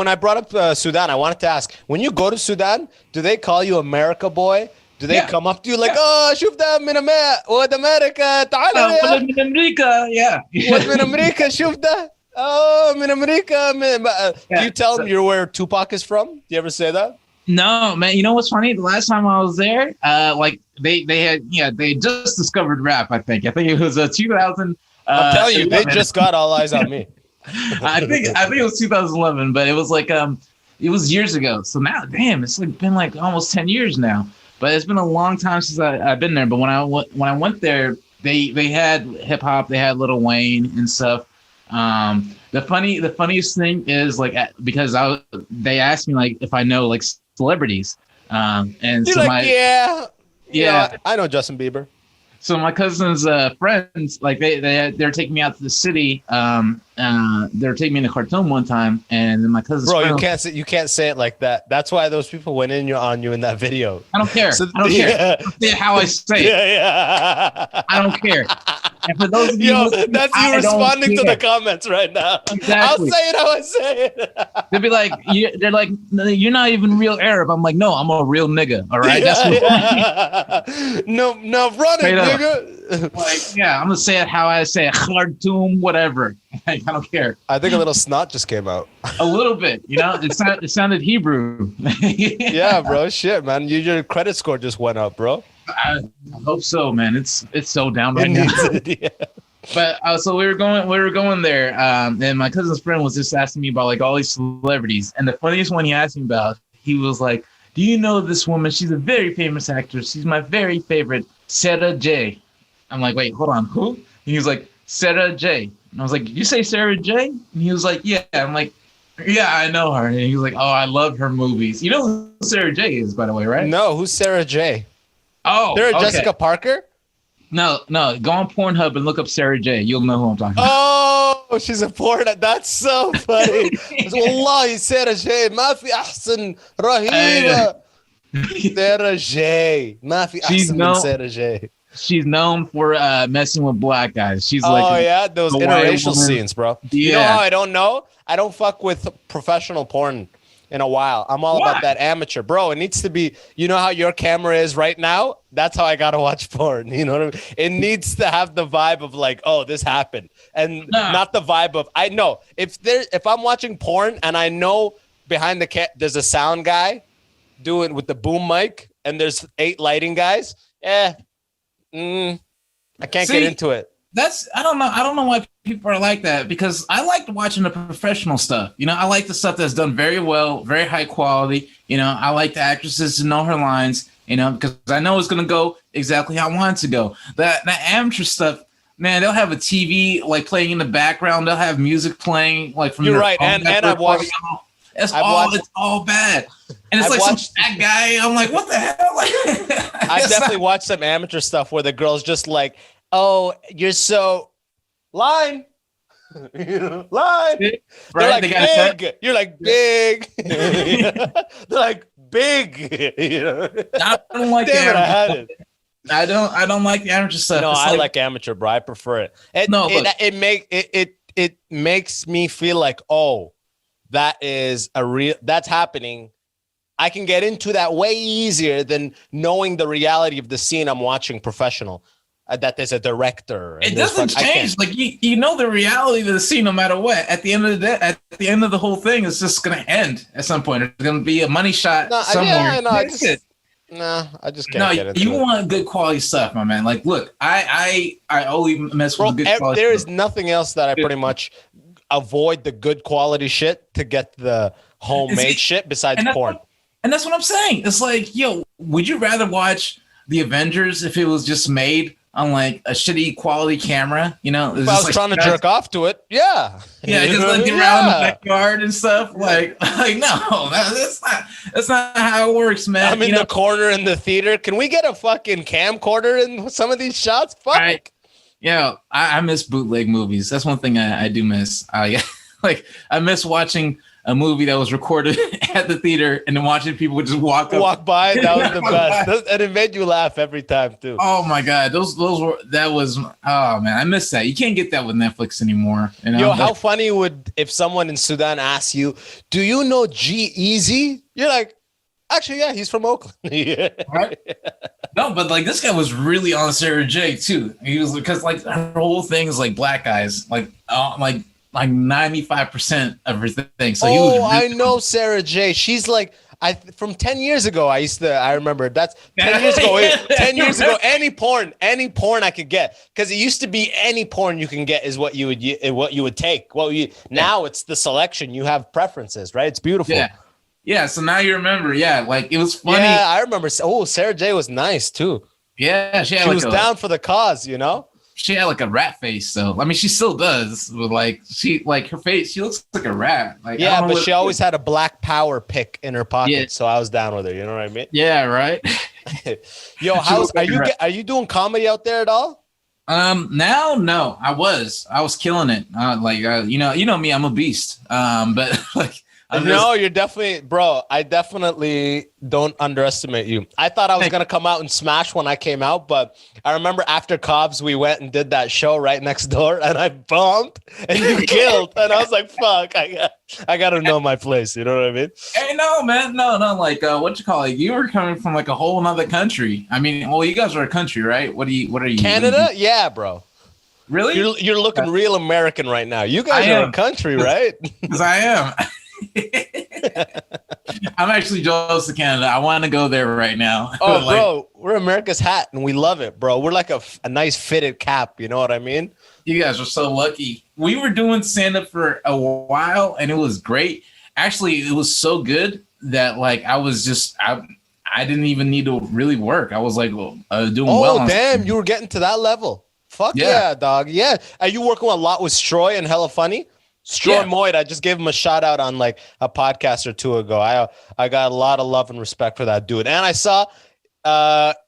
I brought up Sudan, I wanted to ask, when you go to Sudan, do they call you America boy? Do they come up to you like, شوف ده من أمريكا تعال يا من أمريكا من أمريكا شوف ده من أمريكا. Do you tell them you're where Tupac is from? Do you ever say that? No, man. You know what's funny? The last time I was there, like they just discovered rap. I think it was 2000. I'm telling you, they just got All Eyes on Me. I think it was 2011, but it was like it was years ago. So now, damn, it's like been like almost 10 years now. But it's been a long time since I've been there. But when I went there, they had hip hop, they had Lil Wayne and stuff. The funniest thing is like because they asked me like if I know like celebrities, and you're so like, yeah, I know Justin Bieber. So my cousin's friends, like they're taking me out to the city. They're taking me to Khartoum one time, and then my cousin's friend, you can't say it like that. That's why those people went on you in that video. I don't care. I don't care. I don't care how I say it. Yeah. I don't care. And for those of you, Yo, that's you responding to the comments right now. Exactly. I'll say it how I say it. They'll be like, they're like, you're not even real Arab. I'm like, no, I'm a real nigga. All right, that's what. No, run it, nigga. Like, yeah, I'm gonna say it how I say it. Khartoum, whatever. Like, I don't care. I think a little snot just came out. A little bit, it sounded Hebrew. Yeah, bro. Shit, man. Your credit score just went up, bro. I hope so, man. It's so down right now. Yeah. But so we were going there, and my cousin's friend was just asking me about like all these celebrities, and the funniest one he asked me about, he was like, "Do you know this woman? She's a very famous actress. She's my very favorite, Sarah J." I'm like, "Wait, hold on, who?" And he was like, "Sarah J." And I was like, "You say Sarah J?" And he was like, "Yeah." I'm like, "Yeah, I know her." And he was like, "Oh, I love her movies." You know who Sarah J is, by the way, right? No, who's Sarah J? Oh, Sarah okay. Jessica Parker? No. Go on Pornhub and look up Sarah J. You'll know who I'm talking about. Oh, she's a porn. That's so funny. Wallahi, Sarah J. ما في أحسن رهيبة. Sarah J. ما في أحسن من Sarah J. She's known for messing with black guys. She's yeah, those interracial scenes, bro. Yeah. You know how I don't know? I don't fuck with professional porn in a while. I'm all about that amateur, bro. It needs to be, you know how your camera is right now? That's how I gotta watch porn. You know what I mean? It needs to have the vibe of like, oh, this happened, and not the vibe of I know if I'm watching porn and I know behind the there's a sound guy doing with the boom mic and there's 8 lighting guys. I can't get into it. I don't know why people are like that, because I like watching the professional stuff. I like the stuff that's done very well, very high quality. I like the actresses to know her lines, because I know it's going to go exactly how I want it to go. That amateur stuff, man, they'll have a TV like playing in the background. They'll have music playing like from You're right. And I've watched. It's all bad. And it's some fat guy. I'm like, what the hell? I've definitely watched some amateur stuff where the girl's just like, oh, you're so line. Line. Right? They're like big. You're like big. They're like big. I don't like Damn it, I had it. I don't like the amateur stuff. No, I like amateur, bro. I prefer it. It makes me feel like, oh, that's happening. I can get into that way easier than knowing the reality of the scene I'm watching professional. That there's a director. It doesn't change. Like you know the reality of the scene, no matter what. At the end of the day, at the end of the whole thing, it's just gonna end at some point. It's gonna be a money shot somewhere. I just can't get into it. You want good quality stuff, my man. Like, look, I only mess with good quality. There is nothing else that I pretty much avoid the good quality shit to get the homemade shit besides porn. And that's what I'm saying. It's like, yo, would you rather watch The Avengers if it was just made on like a shitty quality camra? If I was trying to jerk off to it, yeah, just like get around the backyard and stuff. Like no, that's not how it works, man. I'm in the corner in the theater. Can we get a fucking camcorder in some of these shots? Fuck. Right. Yeah, I miss bootleg movies. That's one thing I do miss. I miss watching a movie that was recorded at the theater and then watching people just walk by. That was the best. And it made you laugh every time too. Oh my God. Oh man, I miss that. You can't get that with Netflix anymore. Yo, how funny if someone in Sudan asks you, do you know G-Eazy? You're like, actually, yeah, he's from Oakland. Yeah. Right? No, but like this guy was really on Sarah J too. He was, because like her whole thing is like black guys, like 95% of everything. So he was really I know Sarah J. She's like, from 10 years ago. I remember that's 10 years ago. 10 years ago, any porn I could get, because it used to be any porn you can get is what you would take. Now it's the selection. You have preferences, right? It's beautiful. Yeah. So now you remember. Yeah, like it was funny. Yeah, I remember. Oh, Sarah J was nice too. Yeah, she was down for the cause, She had like a rat face, though. I mean, she still does. But her face, she looks like a rat. Like, yeah, but she always had a black power pick in her pocket, so I was down with her. You know what I mean? Yeah, right. Yo, are you doing comedy out there at all? Now, no. I was killing it. You know me, I'm a beast. But like No, you're definitely, bro. I definitely don't underestimate you. I thought I was gonna come out and smash when I came out, but I remember after Cobb's, we went and did that show right next door, and I bombed, and you killed, and I was like, "Fuck, I gotta know my place." You know what I mean? Hey, no, man, no. Like, what you call it? You were coming from like a whole another country. I mean, well, you guys are a country, right? What are you? Canada? Yeah, bro. Really? You're looking real American right now. You guys are a country, right? Because I am. I'm actually jealous of Canada. I want to go there right now. Oh, like, bro, we're America's hat, and we love it, bro. We're like a nice fitted cap. You know what I mean? You guys are so lucky. We were doing stand-up for a while, and it was great. Actually, it was so good that like I didn't even need to really work. I was like doing well. Oh, damn, you were getting to that level. Fuck yeah, dog. Yeah. Are you working a lot with Stroy and Hella Funny? Stroy Moyd, I just gave him a shout out on like a podcast or two ago. I got a lot of love and respect for that dude. And I saw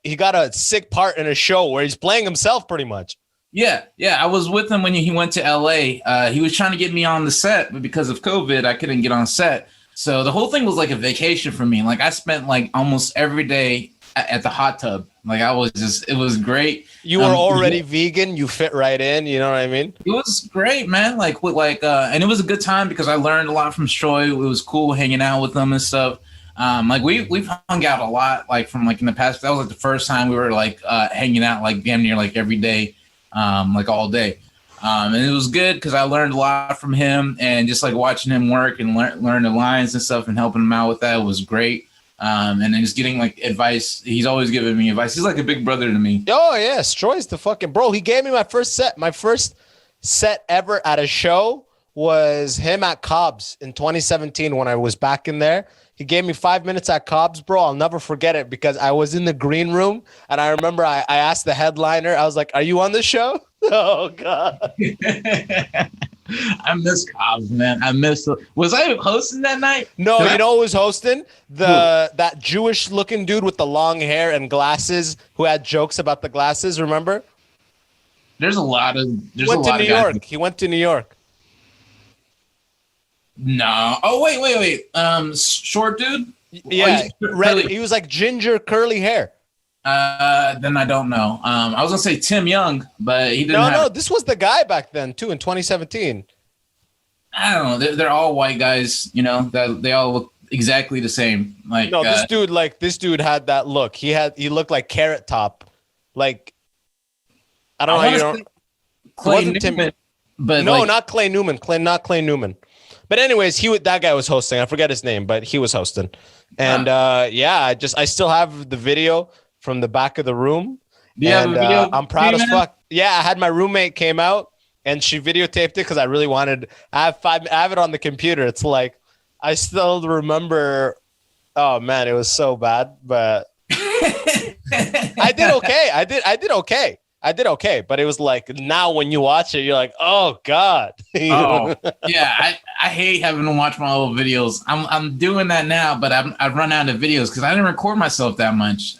he got a sick part in a show where he's playing himself pretty much. Yeah. I was with him when he went to LA. He was trying to get me on the set, but because of COVID, I couldn't get on set. So the whole thing was like a vacation for me. Like I spent like almost every day at the hot tub. Like it was great. You were already vegan. You fit right in. You know what I mean? It was great, man. And it was a good time because I learned a lot from Stroy. It was cool hanging out with them and stuff. Like we've hung out a lot, like from like in the past. That was like the first time we were like hanging out like damn near like every day, like all day. And it was good because I learned a lot from him, and just like watching him work and learn the lines and stuff and helping him out with that was great. And then just getting like advice. He's always giving me advice. He's like a big brother to me. Oh yeah, Stroy's the fucking bro. He gave me my first set. My first set ever at a show was him at Cobb's in 2017 when I was back in there. He gave me 5 minutes at Cobb's, bro. I'll never forget it because I was in the green room and I remember I asked the headliner, I was like, "Are you on the show?" Oh God. I miss Cobb's, man. Was I hosting that night? No, you know who was hosting? That Jewish looking dude with the long hair and glasses who had jokes about the glasses, remember? He went to New York. He went to New York. No. Oh, wait. Short dude? Yeah. He was like ginger curly hair. Then I don't know. I was gonna say Tim Young, but he didn't. No, this was the guy back then too in 2017. I don't know. They're all white guys, you know. That they all look exactly the same. Like no, this dude had that look. He looked like Carrot Top. Like I don't know. You know, Clay Newman, but no, not Clay Newman. Not Clay Newman. But anyways, that guy was hosting. I forget his name, but he was hosting. And I still have the video from the back of the room. And I'm proud as fuck. Yeah, I had my roommate came out and she videotaped it because I really wanted. I have it on the computer. It's like I still remember. Oh man, it was so bad, but I did okay. I did okay, but it was like now when you watch it, you're like, oh God. Yeah, I hate having to watch my old videos. I'm doing that now, but I've run out of videos because I didn't record myself that much.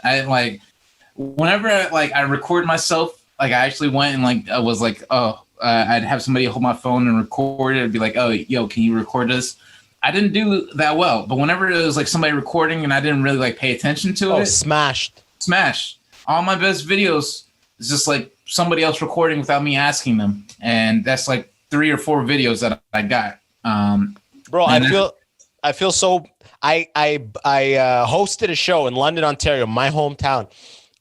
Whenever I record myself, like I actually went and like I was like, I'd have somebody hold my phone and record it. It'd be like, oh, yo, can you record this? I didn't do that well, but whenever it was like somebody recording and I didn't really like pay attention to it, smash. All my best videos is just like somebody else recording without me asking them, and that's like 3 or 4 videos that I got. Bro, I feel so. I hosted a show in London, Ontario, my hometown,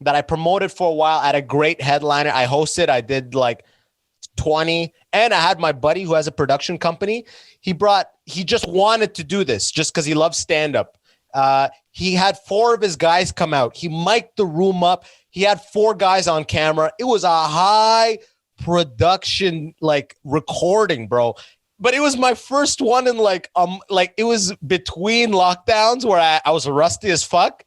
that I promoted for a while at a great headliner. I did like 20, and I had my buddy who has a production company. He just wanted to do this just because he loves stand-up. He had 4 of his guys come out. He mic'd the room up. He had 4 guys on camera. It was a high production like recording, bro. But it was my first one in like it was between lockdowns where I was rusty as fuck.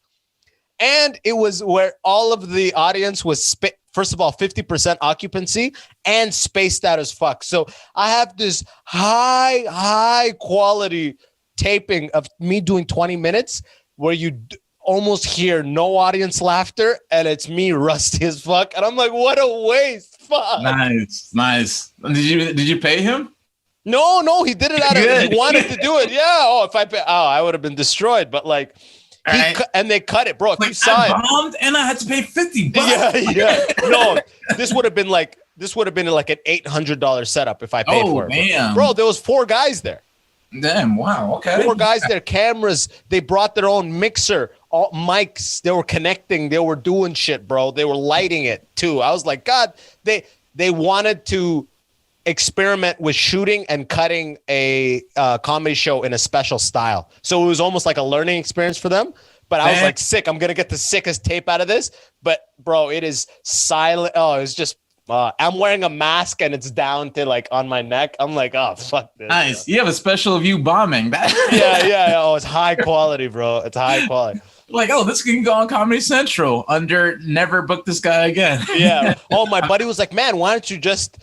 And it was where all of the audience was first of all, 50% occupancy and spaced out as fuck. So I have this high quality taping of me doing 20 minutes where you almost hear no audience laughter and it's me rusty as fuck. And I'm like, what a waste. Fuck. Nice. Did you pay him? No, he did it out of he wanted to do it. Yeah. Oh, if I pay, I would have been destroyed. But like, and they cut it, bro. If like, you saw I bombed and I had to pay $50. Yeah. No, this would have been like an $800 setup if I paid for it. Damn. Bro, there was 4 guys there. Damn. Wow. Okay. 4 guys there, cameras. They brought their own mixer, all mics. They were connecting. They were doing shit, bro. They were lighting it too. I was like, God, they wanted to experiment with shooting and cutting a comedy show in a special style. So it was almost like a learning experience for them. But I was like, sick. I'm going to get the sickest tape out of this. But bro, it is silent. Oh, it's just, I'm wearing a mask and it's down to like on my neck. I'm like, oh, fuck this. Nice. Bro. You have a special of you bombing. Yeah. Oh, it's high quality, bro. It's high quality. Like, oh, this can go on Comedy Central under never book this guy again. Yeah. Oh, my buddy was like, man, why don't you just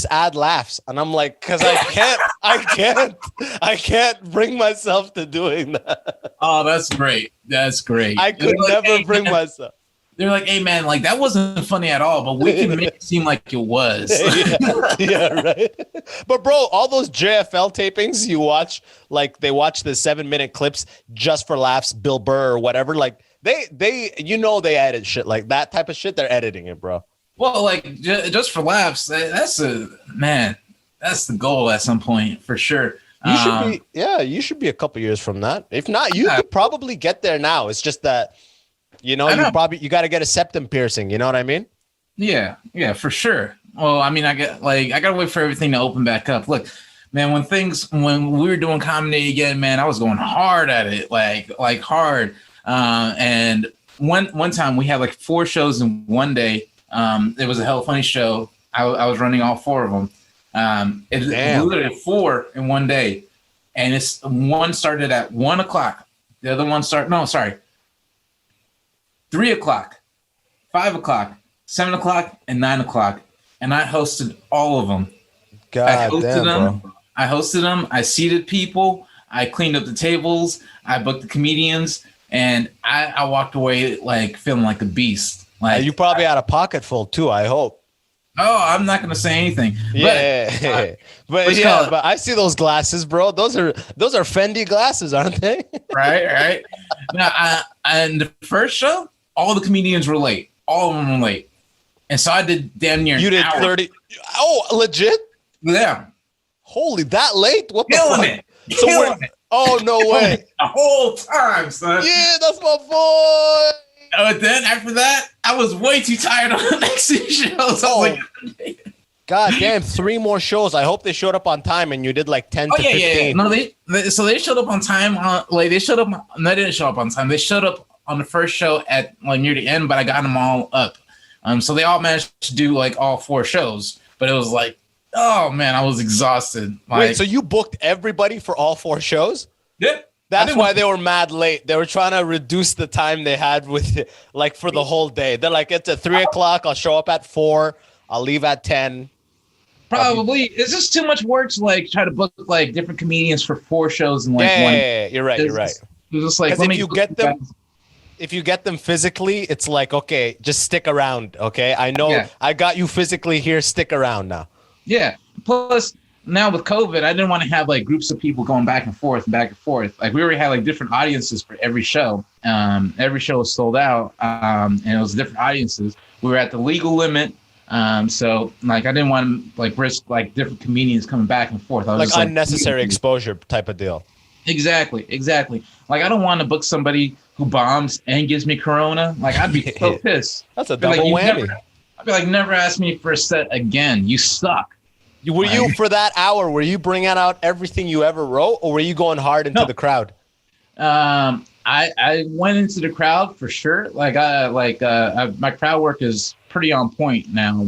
add laughs? And I'm like, because I can't bring myself to doing that. Oh, that's great. That's great. I could never bring myself. They're like, hey man, like that wasn't funny at all, but we can make it seem like it was. Yeah, right. But bro, all those JFL tapings you watch, like they watch the 7-minute clips just for laughs, Bill Burr or whatever. Like they edit shit like that type of shit. They're editing it, bro. Well, like just for laughs, that's the goal at some point for sure. You should be a couple years from that. If not, you could probably get there now. It's just that, you got to get a septum piercing. You know what I mean? Yeah, for sure. Well, I mean, I got to wait for everything to open back up. Look, man, when we were doing comedy again, man, I was going hard at it, like hard. And one time we had like 4 shows in one day. It was a hella funny show. I was running all 4 of them. It literally 4 in one day, and one started at 1 o'clock. The other one 3 o'clock, 5 o'clock, 7 o'clock, and 9 o'clock, and I hosted all of them. I hosted them. I seated people. I cleaned up the tables. I booked the comedians, and I walked away like feeling like a beast. Like you probably had a pocket full too, I hope. Oh, I'm not gonna say anything. But I see those glasses, bro. Those are Fendi glasses, aren't they? Right. Now, and the first show, all the comedians were late. All of them were late, and so I did damn near. You did 30. Oh, legit? Yeah. Holy, that late? What the fuck? Killing it. Oh no way! The whole time, son. Yeah, that's my boy. But then after that, I was way too tired on the next 2 shows. I was like, God damn, 3 more shows. I hope they showed up on time and you did like 10 to 15. Yeah. No, they showed up on time. They didn't show up on time. They showed up on the first show at like near the end, but I got them all up. So they all managed to do like all 4 shows, but it was like, oh man, I was exhausted. Like, wait, so you booked everybody for all 4 shows? Yeah. That's why they were mad late. They were trying to reduce the time they had with it, like for the whole day. They're like, it's at 3 o'clock. I'll show up at 4. I'll leave at 10. Probably. Is this too much work to like try to book like different comedians for 4 shows in like one? Yeah, you're right. It's just like, if you get them physically, it's like, okay, just stick around. Okay, I know I got you physically here. Stick around now. Yeah. Plus, now with COVID, I didn't want to have like groups of people going back and forth. Like we already had like different audiences for every show. Every show was sold out, and it was different audiences. We were at the legal limit, so like I didn't want to like risk like different comedians coming back and forth. I was like unnecessary exposure type of deal. Exactly. Like I don't want to book somebody who bombs and gives me corona. Like I'd be so pissed. That's a double whammy. I'd be like, never ask me for a set again. You suck. Were you for that hour? Were you bringing out everything you ever wrote, or were you going hard into the crowd? I went into the crowd for sure. My crowd work is pretty on point now.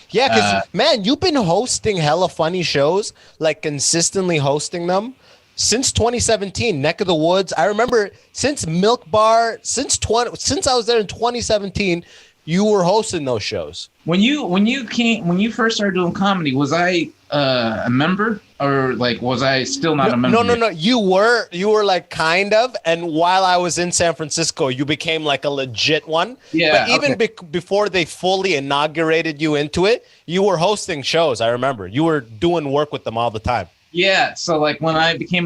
Yeah, because man, you've been hosting hella funny shows, like consistently hosting them since 2017. Neck of the Woods. I remember since Milk Bar, since I was there in 2017. You were hosting those shows. When you first started doing comedy, was I a member, or like was I still not a member? No. You were like kind of, and while I was in San Francisco, you became like a legit one. Yeah. But even before they fully inaugurated you into it, you were hosting shows. I remember you were doing work with them all the time. Yeah, so like when I became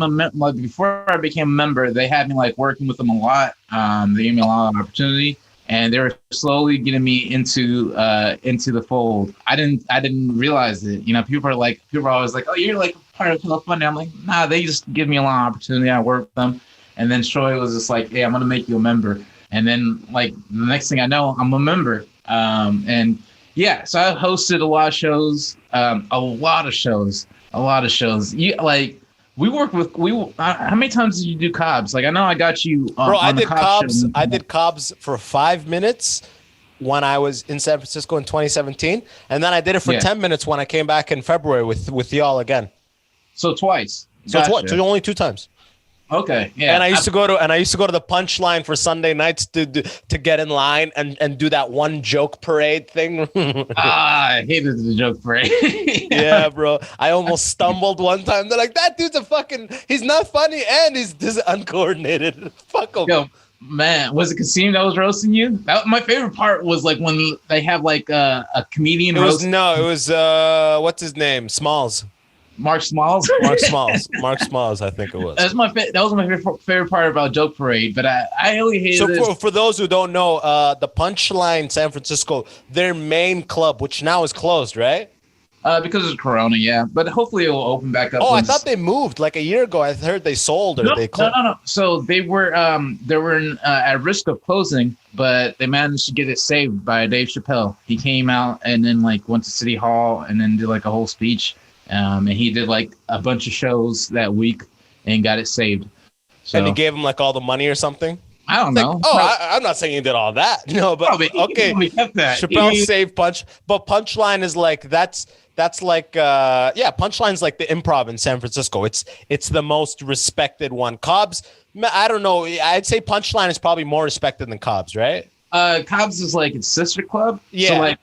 before I became a member, they had me like working with them a lot. They gave me a lot of opportunity, and they were slowly getting me into the fold. I didn't realize it. You know, people are always like, "Oh, you're like part of California." I'm like, "Nah, they just give me a lot of opportunity. I work with them." And then Troy was just like, "Hey, I'm gonna make you a member." And then like the next thing I know, I'm a member. And yeah, so I've hosted a lot of shows, a lot of shows. You like we work with how many times did you do Cobb's? Like I know I got you bro, I did Cobb's. Show. I did Cobb's for 5 minutes when I was in San Francisco in 2017, and then I did it for 10 minutes when I came back in February with y'all again. So twice. So only 2 times. Okay, yeah. And I used to go to the Punchline for Sunday nights to get in line and do that one joke parade thing. I hated the joke parade. Yeah, bro. I almost stumbled one time. They're like, that dude's he's not funny and he's uncoordinated. Fuck him. Yo, man, was it Kasim that was roasting you? My favorite part was like when they have like a comedian roast. It was what's his name? Smalls. Mark Smalls. Mark Smalls, I think it was. That was my favorite part about Joke Parade, but I really hated it. So for those who don't know, the Punchline San Francisco, their main club, which now is closed, right? Because of Corona, yeah. But hopefully it will open back up. Oh, I thought they moved like a year ago. I heard they sold or they closed. No. So they were at risk of closing, but they managed to get it saved by Dave Chappelle. He came out and then like went to City Hall and then did like a whole speech. And he did like a bunch of shows that week and got it saved. So, and he gave him like all the money or something? I don't know. I'm not saying he did all that. No, but okay. Chappelle saved Punch, but Punchline is like that's like Punchline's like the Improv in San Francisco. It's the most respected one. Cobb's, I don't know. I'd say Punchline is probably more respected than Cobb's, right? Cobb's is like its sister club. Yeah.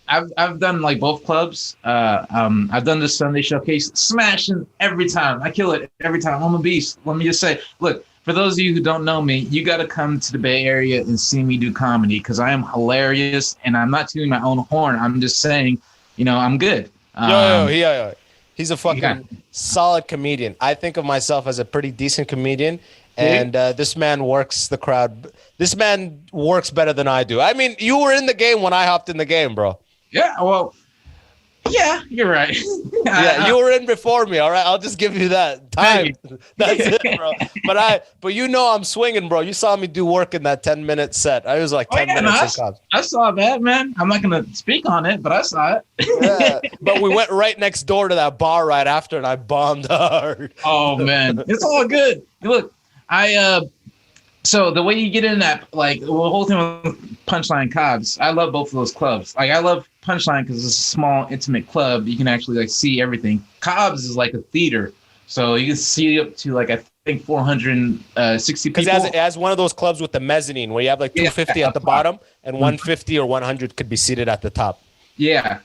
I've done like both clubs. I've done the Sunday Showcase, smashing every time. I kill it every time. I'm a beast. Let me just say, look, for those of you who don't know me, you got to come to the Bay Area and see me do comedy because I am hilarious and I'm not tooting my own horn. I'm just saying, you know, I'm good. He's a fucking solid comedian. I think of myself as a pretty decent comedian. And this man works the crowd. This man works better than I do. I mean, you were in the game when I hopped in the game, bro. Yeah, well, yeah, you're right. Yeah, you were in before me. All right, I'll just give you that time. That's it, bro. But you know I'm swinging, bro. You saw me do work in that 10-minute set. I was like 10 minutes. I saw that, man. I'm not gonna speak on it, but I saw it. Yeah, but we went right next door to that bar right after, and I bombed hard. Oh man, it's all good. Look, so the way you get in that, like the whole thing with Punchline Cobb's, I love both of those clubs. Like I love Punchline because it's a small, intimate club. You can actually like see everything. Cobb's is like a theater, so you can see up to like I think 460 people. Because it has one of those clubs with the mezzanine where you have like 250 at the bottom and 150 or 100 could be seated at the top. Yeah.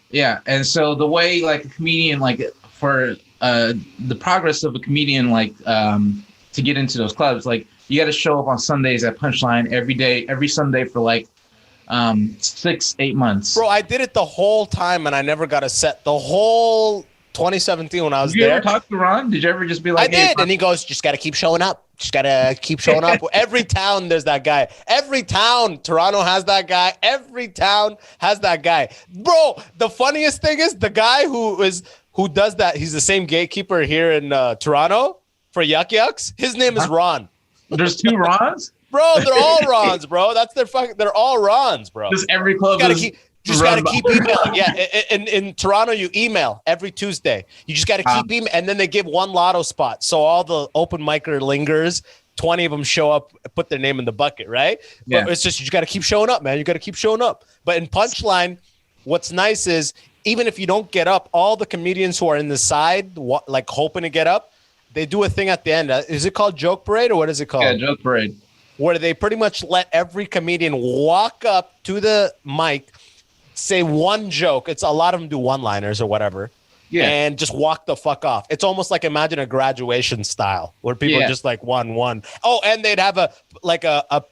And so the way like a comedian, like for the progress of a comedian, like to get into those clubs, like you got to show up on Sundays at Punchline every Sunday for like 6-8 months. Bro, I did it the whole time and I never got a set. The whole 2017 when I was there. Did you ever talk to Ron? Did you ever just be like, I did. And he goes, just got to keep showing up. Just got to keep showing up. Every town, there's that guy. Every town, Toronto has that guy. Every town has that guy. Bro, the funniest thing is the guy who does that. He's the same gatekeeper here in Toronto for Yuck Yucks. His name is Ron. There's 2 Rons? Bro, they're all Rons, bro. They're all Rons, bro. Just every club just gotta keep emailing. Yeah, in Toronto, you email every Tuesday. You just gotta keep emailing, and then they give one lotto spot. So all the open micer lingers, 20 of them show up, put their name in the bucket, right? Yeah. But it's just, you just gotta keep showing up, man. You gotta keep showing up. But in Punchline, what's nice is, even if you don't get up, all the comedians who are in the side, like hoping to get up, they do a thing at the end. Is it called Joke Parade or what is it called? Yeah, Joke Parade. Where they pretty much let every comedian walk up to the mic, say one joke. It's a lot of them do one-liners or whatever. Yeah. And just walk the fuck off. It's almost like imagine a graduation style where people are just like one. Oh, and they'd have a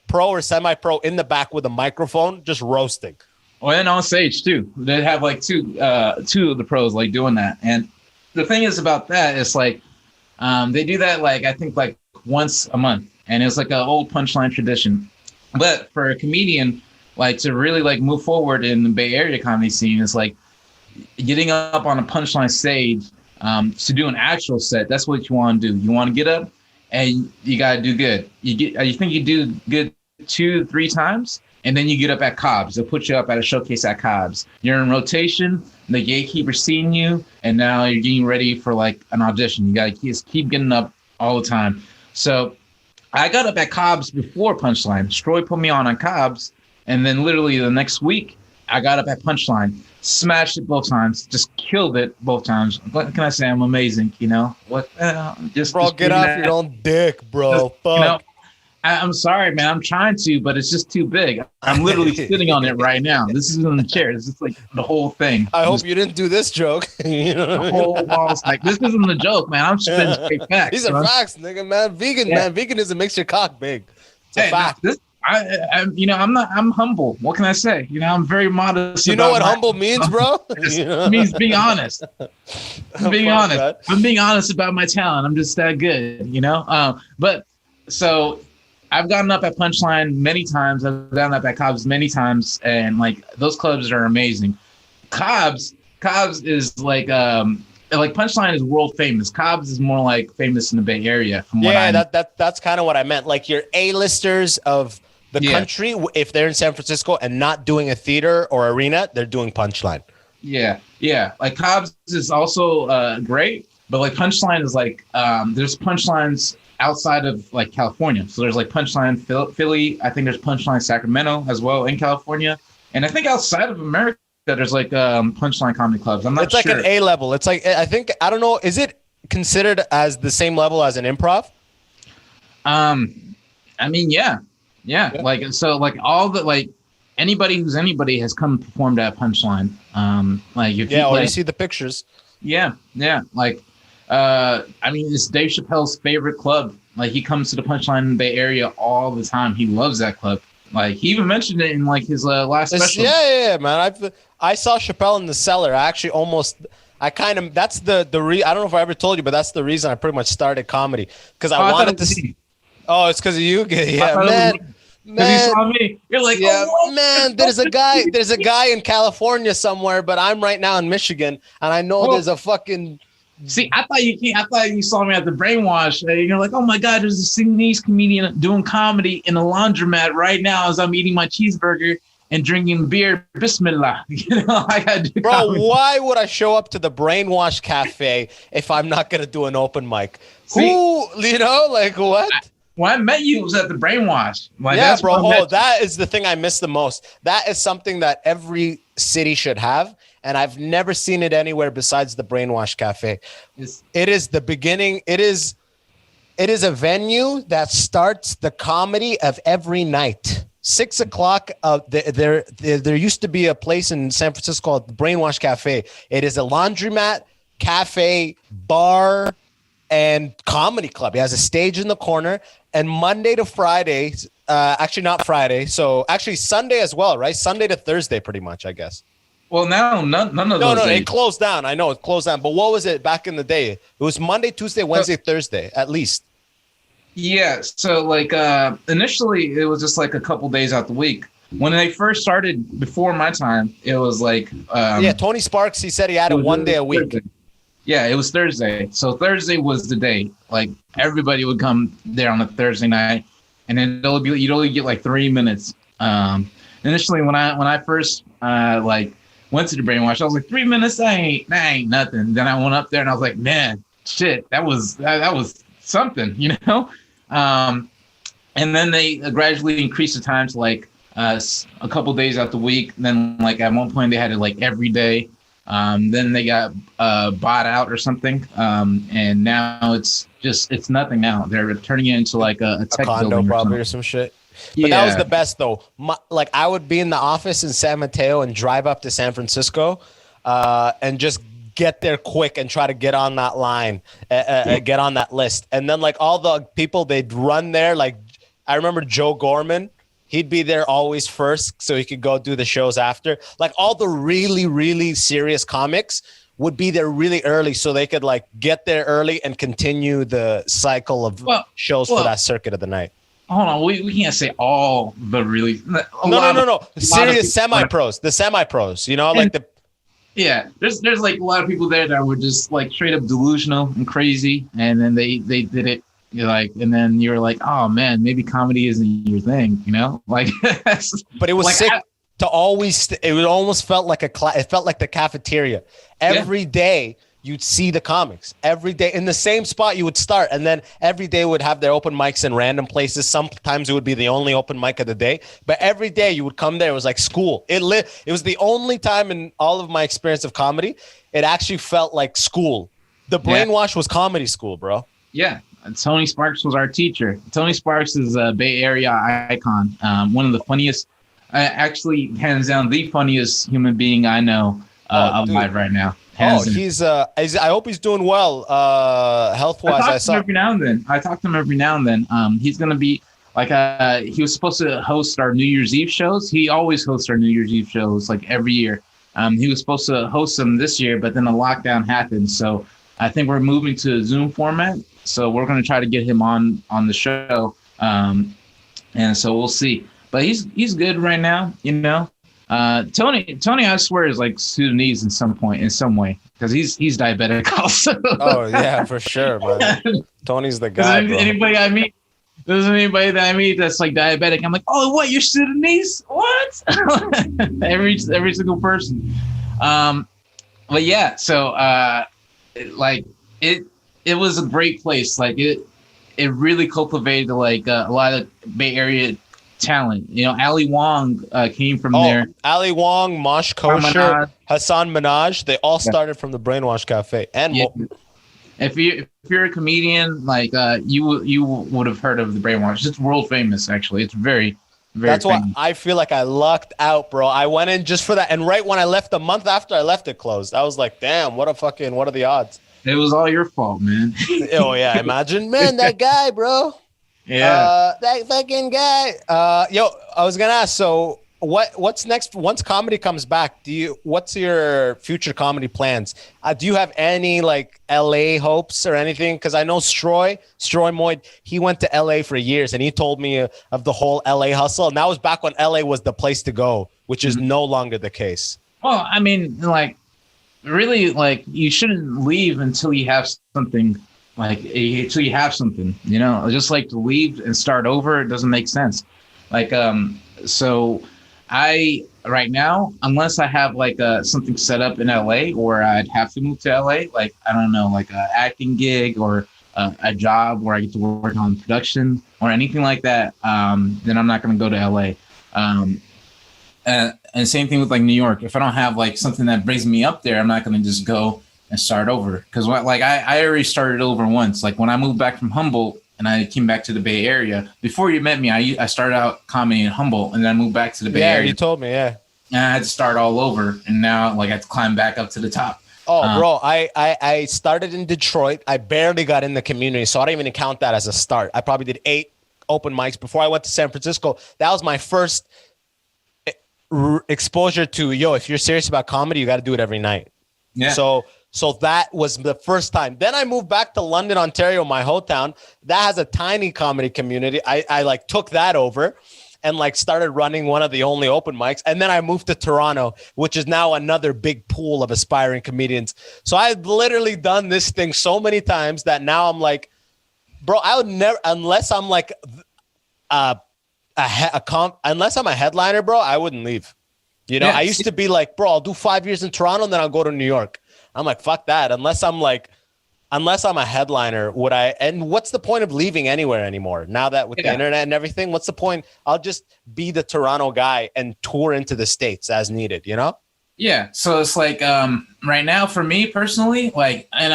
pro or semi-pro in the back with a microphone just roasting. Oh, and on stage too. They have like two of the pros like doing that. And the thing is about that is like they do that like I think like once a month, and it's like an old Punchline tradition. But for a comedian like to really like move forward in the Bay Area comedy scene is like getting up on a Punchline stage to do an actual set. That's what you want to do. You want to get up and you got to do good. You think you do good 2-3 times, and then you get up at Cobb's. They'll put you up at a showcase at Cobb's. You're in rotation. The gatekeeper's seeing you, and now you're getting ready for like an audition. You got to just keep getting up all the time. So I got up at Cobb's before Punchline. Stroy put me on Cobb's, and then literally the next week, I got up at Punchline, smashed it both times, just killed it both times. What can I say? I'm amazing, you know? What? Just get off your own dick, bro. Fuck. You know, I'm sorry, man. I'm trying to, but it's just too big. I'm literally sitting on it right now. This is in the chair. This is like the whole thing. I hope you didn't do this joke. The whole wall's like, this isn't the joke, man. I'm spitting straight facts. These are facts, nigga, man. Man. Veganism makes your cock big. It's a fact. I'm humble. What can I say? You know, I'm very modest. You know what humble means, bro? It means being honest. Being honest. Man. I'm being honest about my talent. I'm just that good, you know? But so I've gotten up at Punchline many times. I've gotten up at Cobb's many times. And like those clubs are amazing. Cobb's is like Punchline is world famous. Cobb's is more like famous in the Bay Area. That's kind of what I meant. Like your A-listers of the country, if they're in San Francisco and not doing a theater or arena, they're doing Punchline. Yeah. Like Cobb's is also great, but like Punchline is like there's Punchlines outside of like California. So there's like Punchline Philly. I think there's Punchline Sacramento as well in California, and I think outside of America there's like Punchline comedy clubs. I'm not sure. It's like an A level. It's like I don't know. Is it considered as the same level as an improv? I mean, yeah. Like so, like all the like anybody who's anybody has come and performed at Punchline. Like if you see the pictures. Yeah. Like, I mean, it's Dave Chappelle's favorite club. Like he comes to the Punchline in the Bay Area all the time. He loves that club. Like he even mentioned it in like his last special. Yeah, man. I saw Chappelle in the cellar. That's the I don't know if I ever told you, but that's the reason I pretty much started comedy because I wanted to see. Oh, it's because of you? Yeah, man. You saw me. You're like, man, there's a guy in California somewhere, but I'm right now in Michigan, and I know there's a fucking. See, I thought you saw me at the Brainwash. You're like, oh my God, there's a Sudanese comedian doing comedy in a laundromat right now as I'm eating my cheeseburger and drinking beer. Bismillah. You know, I gotta do comedy. Why would I show up to the Brainwash Cafe if I'm not gonna do an open mic? What? When I met you, it was at the Brainwash. Like, yeah, bro. That is the thing I miss the most. That is something that every city should have, and I've never seen it anywhere besides the Brainwash Cafe. It is the beginning. It is a venue that starts the comedy of every night. 6 o'clock. There used to be a place in San Francisco called the Brainwash Cafe. It is a laundromat, cafe, bar, and comedy club. It has a stage in the corner, and Monday to Friday, actually not Friday, so actually Sunday as well, right? Sunday to Thursday, pretty much, I guess. Well, now none of those. No, it closed down. I know it closed down, but what was it back in the day? It was Monday, Tuesday, Wednesday, Thursday, at least. Yeah. So like initially, it was just like a couple days out the week. When they first started, before my time, it was like Tony Sparks. He said he had it one day a week. Thursday. Yeah, it was Thursday. So Thursday was the day. Like everybody would come there on a Thursday night, and then you'd only get like 3 minutes. Initially, when I first went to the Brainwash, I was like 3 minutes. That ain't nothing. Then I went up there and I was like, man, shit, that was something, you know. And then they gradually increased the time to like a couple days out the week. Then like at one point they had it like every day. Then they got bought out or something, and now it's nothing now. They're turning it into like a tech condo building probably or some shit. But that was the best though. Like I would be in the office in San Mateo and drive up to San Francisco, and just get there quick and try to get on that line, get on that list. And then like all the people, they'd run there. Like I remember Joe Gorman, he'd be there always first so he could go do the shows after. Like all the really, really serious comics would be there really early so they could like get there early and continue the cycle of shows for that circuit of the night. Hold on, we can't say all the really. No. Serious semi-pros, the semi-pros, you know, like the. Yeah, there's like a lot of people there that were just like straight up delusional and crazy, and then they did it, like, and then you're like, oh man, maybe comedy isn't your thing, you know, like. But it was like, sick to always. It almost felt like it felt like the cafeteria. Every day you'd see the comics. Every day in the same spot you would start, and then every day would have their open mics in random places. Sometimes it would be the only open mic of the day, but every day you would come there. It was like school. It was the only time in all of my experience of comedy it actually felt like school. The Brainwash was comedy school, bro. Yeah. Tony Sparks was our teacher. Tony Sparks is a Bay Area icon. One of the funniest, actually hands down the funniest human being I know alive right now. He's I hope he's doing well health-wise. I talk to him every now and then. He's gonna be like he was supposed to host our New Year's Eve shows. He always hosts our New Year's Eve shows like every year. He was supposed to host them this year, but then a lockdown happened. So I think we're moving to a Zoom format. So we're gonna try to get him on the show. And so we'll see. But he's good right now, you know. Tony, I swear is like Sudanese in some way, because he's diabetic also. Oh yeah, for sure, man. Tony's the guy. Anybody I meet, there's anybody that I meet that's like diabetic, I'm like, oh, what? You're Sudanese? What? every single person. But yeah, so it was a great place. Like it really cultivated like a lot of Bay Area talent. You know, Ali Wong came from there. Ali Wong, Mosh Kosher, Hassan Minaj, they all started from the Brainwash Cafe. And if you're a comedian, like you would have heard of the Brainwash. It's world famous, actually. It's very, very That's famous. why I feel like I lucked out, bro. I went in just for that. And right when I left, a month after I left, it closed. I was like, damn, what are the odds? It was all your fault, man. Oh yeah, imagine, man, that guy, bro. Yeah, that fucking guy. Yo, I was gonna ask. So, what's next? Once comedy comes back, what's your future comedy plans? Do you have any like LA hopes or anything? Because I know Stroy Moyd, he went to LA for years, and he told me of the whole LA hustle. And that was back when LA was the place to go, which is no longer the case. Well, I mean, like, really, like, you shouldn't leave until you have something. Like, until you have something, you know, just like to leave and start over, it doesn't make sense. Like, so right now, unless I have like something set up in LA, or I'd have to move to LA, like, I don't know, like an acting gig or a job where I get to work on production or anything like that, then I'm not going to go to LA. And same thing with like New York. If I don't have like something that brings me up there, I'm not going to just go and start over, because like I already started over once. Like when I moved back from Humboldt and I came back to the Bay Area. Before you met me, I started out comedy in Humboldt, and then I moved back to the Bay Area. Yeah, you told me, yeah. And I had to start all over, and now like I have to climb back up to the top. Oh, bro, I started in Detroit. I barely got in the community, so I don't even count that as a start. I probably did 8 open mics before I went to San Francisco. That was my first exposure to, if you're serious about comedy, you got to do it every night. Yeah. So that was the first time. Then I moved back to London, Ontario, my hometown. That has a tiny comedy community. I like took that over and like started running one of the only open mics. And then I moved to Toronto, which is now another big pool of aspiring comedians. So I've literally done this thing so many times that now I'm like, bro, I would never, unless I'm like unless I'm a headliner, bro, I wouldn't leave. You know, I used to be like, bro, I'll do 5 years in Toronto and then I'll go to New York. I'm like, fuck that. Unless I'm a headliner, would I? And what's the point of leaving anywhere anymore? Now that with the internet and everything, what's the point? I'll just be the Toronto guy and tour into the States as needed, you know? Yeah, so it's like right now for me personally, like, and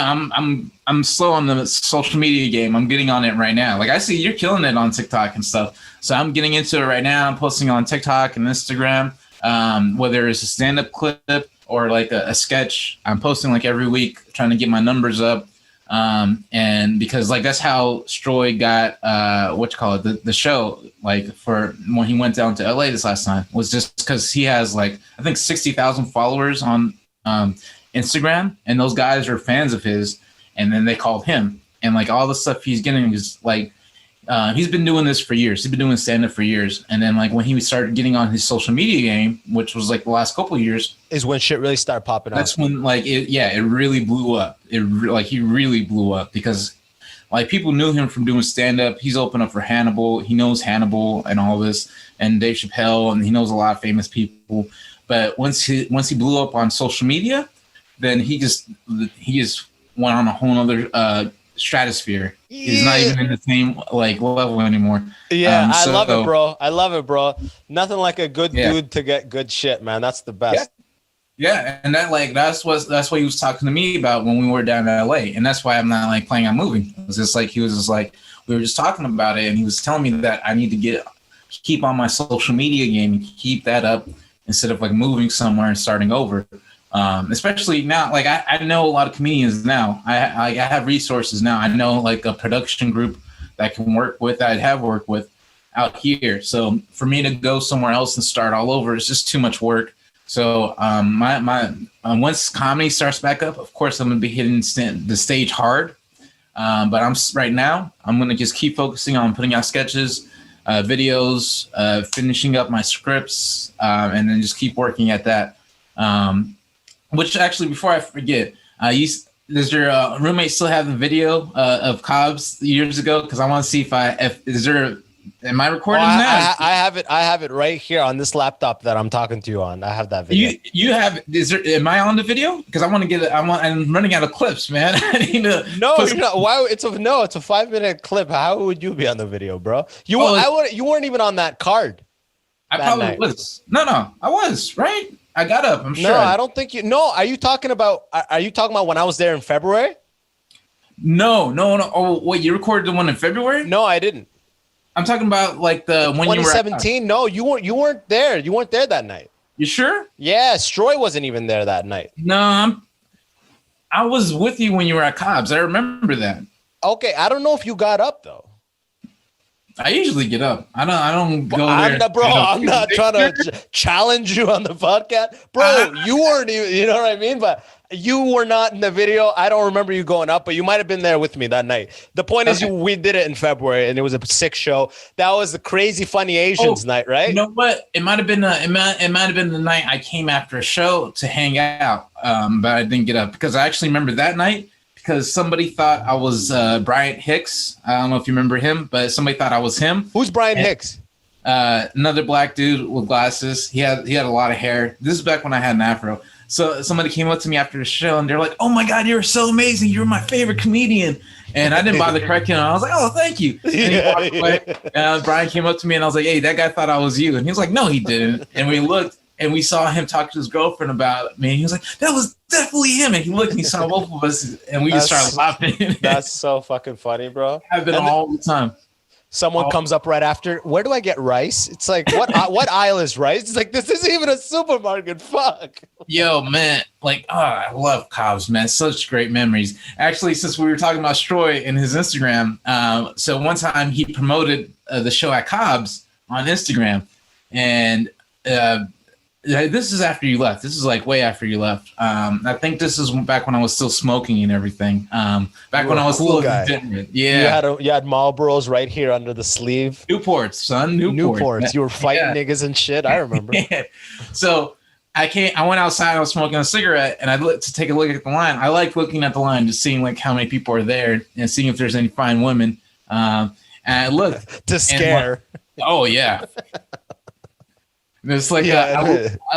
I'm slow on the social media game. I'm getting on it right now. Like I see you're killing it on TikTok and stuff. So I'm getting into it right now. I'm posting on TikTok and Instagram, whether it's a stand-up clip or like a sketch. I'm posting like every week, trying to get my numbers up. And because like that's how Stroy got the show, like for when he went down to LA this last time, was just because he has like I think 60,000 followers on Instagram, and those guys are fans of his, and then they called him, and like all the stuff he's getting is like he's been doing this for years. He's been doing stand-up for years, and then like when he started getting on his social media game, which was like the last couple of years, is when shit really started popping up. That's when like it really blew up. He really blew up because like people knew him from doing stand-up. He's opened up for Hannibal. He knows Hannibal and all this, and Dave Chappelle, and he knows a lot of famous people. But once he blew up on social media, then he just went on a whole other stratosphere. Yeah. He's not even in the same like level anymore. Yeah, I love it, bro. I love it, bro. Nothing like a good dude to get good shit, man. That's the best. Yeah, and that's what he was talking to me about when we were down in LA, and that's why I'm not like planning on moving. It was just like he was just like we were just talking about it, and he was telling me that I need to keep on my social media game and keep that up instead of like moving somewhere and starting over. Especially now, like I know a lot of comedians now. I have resources now. I know like a production group that I can work with, that I have worked with out here. So for me to go somewhere else and start all over, it's just too much work. So once comedy starts back up, of course I'm gonna be hitting the stage hard. But I'm gonna just keep focusing on putting out sketches, videos, finishing up my scripts, and then just keep working at that. Which actually, before I forget, does your roommate still have the video of Cobb's years ago? Because I want to see am I recording that? I have it right here on this laptop that I'm talking to you on. I have that video. You have? Am I on the video? Because I want to get it. I'm running out of clips, man. I need to. No, you're not. Why? It's a 5-minute clip. How would you be on the video, bro? You weren't even on that card. I probably was. No, I was right. I got up. I'm sure. No, I don't think you. No, are you talking about when I was there in February? No. Oh, wait, you recorded the one in February? No, I didn't. I'm talking about like the when 2017. No, you weren't there. You weren't there that night. You sure? Yeah, Stroy wasn't even there that night. No, I was with you when you were at Cobb's. I remember that. Okay, I don't know if you got up though. I usually get up. I don't go there. Bro, I'm not trying to challenge you on the podcast. Bro, you weren't even, you know what I mean? But you were not in the video. I don't remember you going up, but you might have been there with me that night. The point is we did it in February and it was a sick show. That was the Crazy Funny Asians night, right? You know what? It might have been the night I came after a show to hang out. But I didn't get up because I actually remember that night. Because somebody thought I was Bryant Hicks. I don't know if you remember him, but somebody thought I was him. Who's Bryant Hicks? Another black dude with glasses. He had a lot of hair. This is back when I had an afro. So somebody came up to me after the show and they're like, "Oh my God, you're so amazing! You're my favorite comedian." And I didn't bother correcting him. I was like, "Oh, thank you." And he walked away. Brian came up to me and I was like, "Hey, that guy thought I was you." And he was like, "No, he didn't." And we looked. And we saw him talk to his girlfriend about me. He was like, "That was definitely him." And he looked and he saw both of us and we just started laughing. That's so fucking funny, bro. I've been all the time. Someone comes up right after. Where do I get rice? It's like, what aisle is rice? It's like, this isn't even a supermarket. Fuck. Yo, man. Like, I love Cobb's, man. Such great memories. Actually, since we were talking about Stroy and his Instagram, so one time he promoted the show at Cobb's on Instagram. And this is after you left. This is like way after you left. I think this is back when I was still smoking and everything. Back when I was a little different. Yeah. You had Marlboros right here under the sleeve. Newports, son. Newports. You were fighting niggas and shit. I remember. Yeah. So I went outside. I was smoking a cigarette, and I looked to take a look at the line. I like looking at the line, just seeing like how many people are there and seeing if there's any fine women. And I looked to scare. Oh yeah. It's like I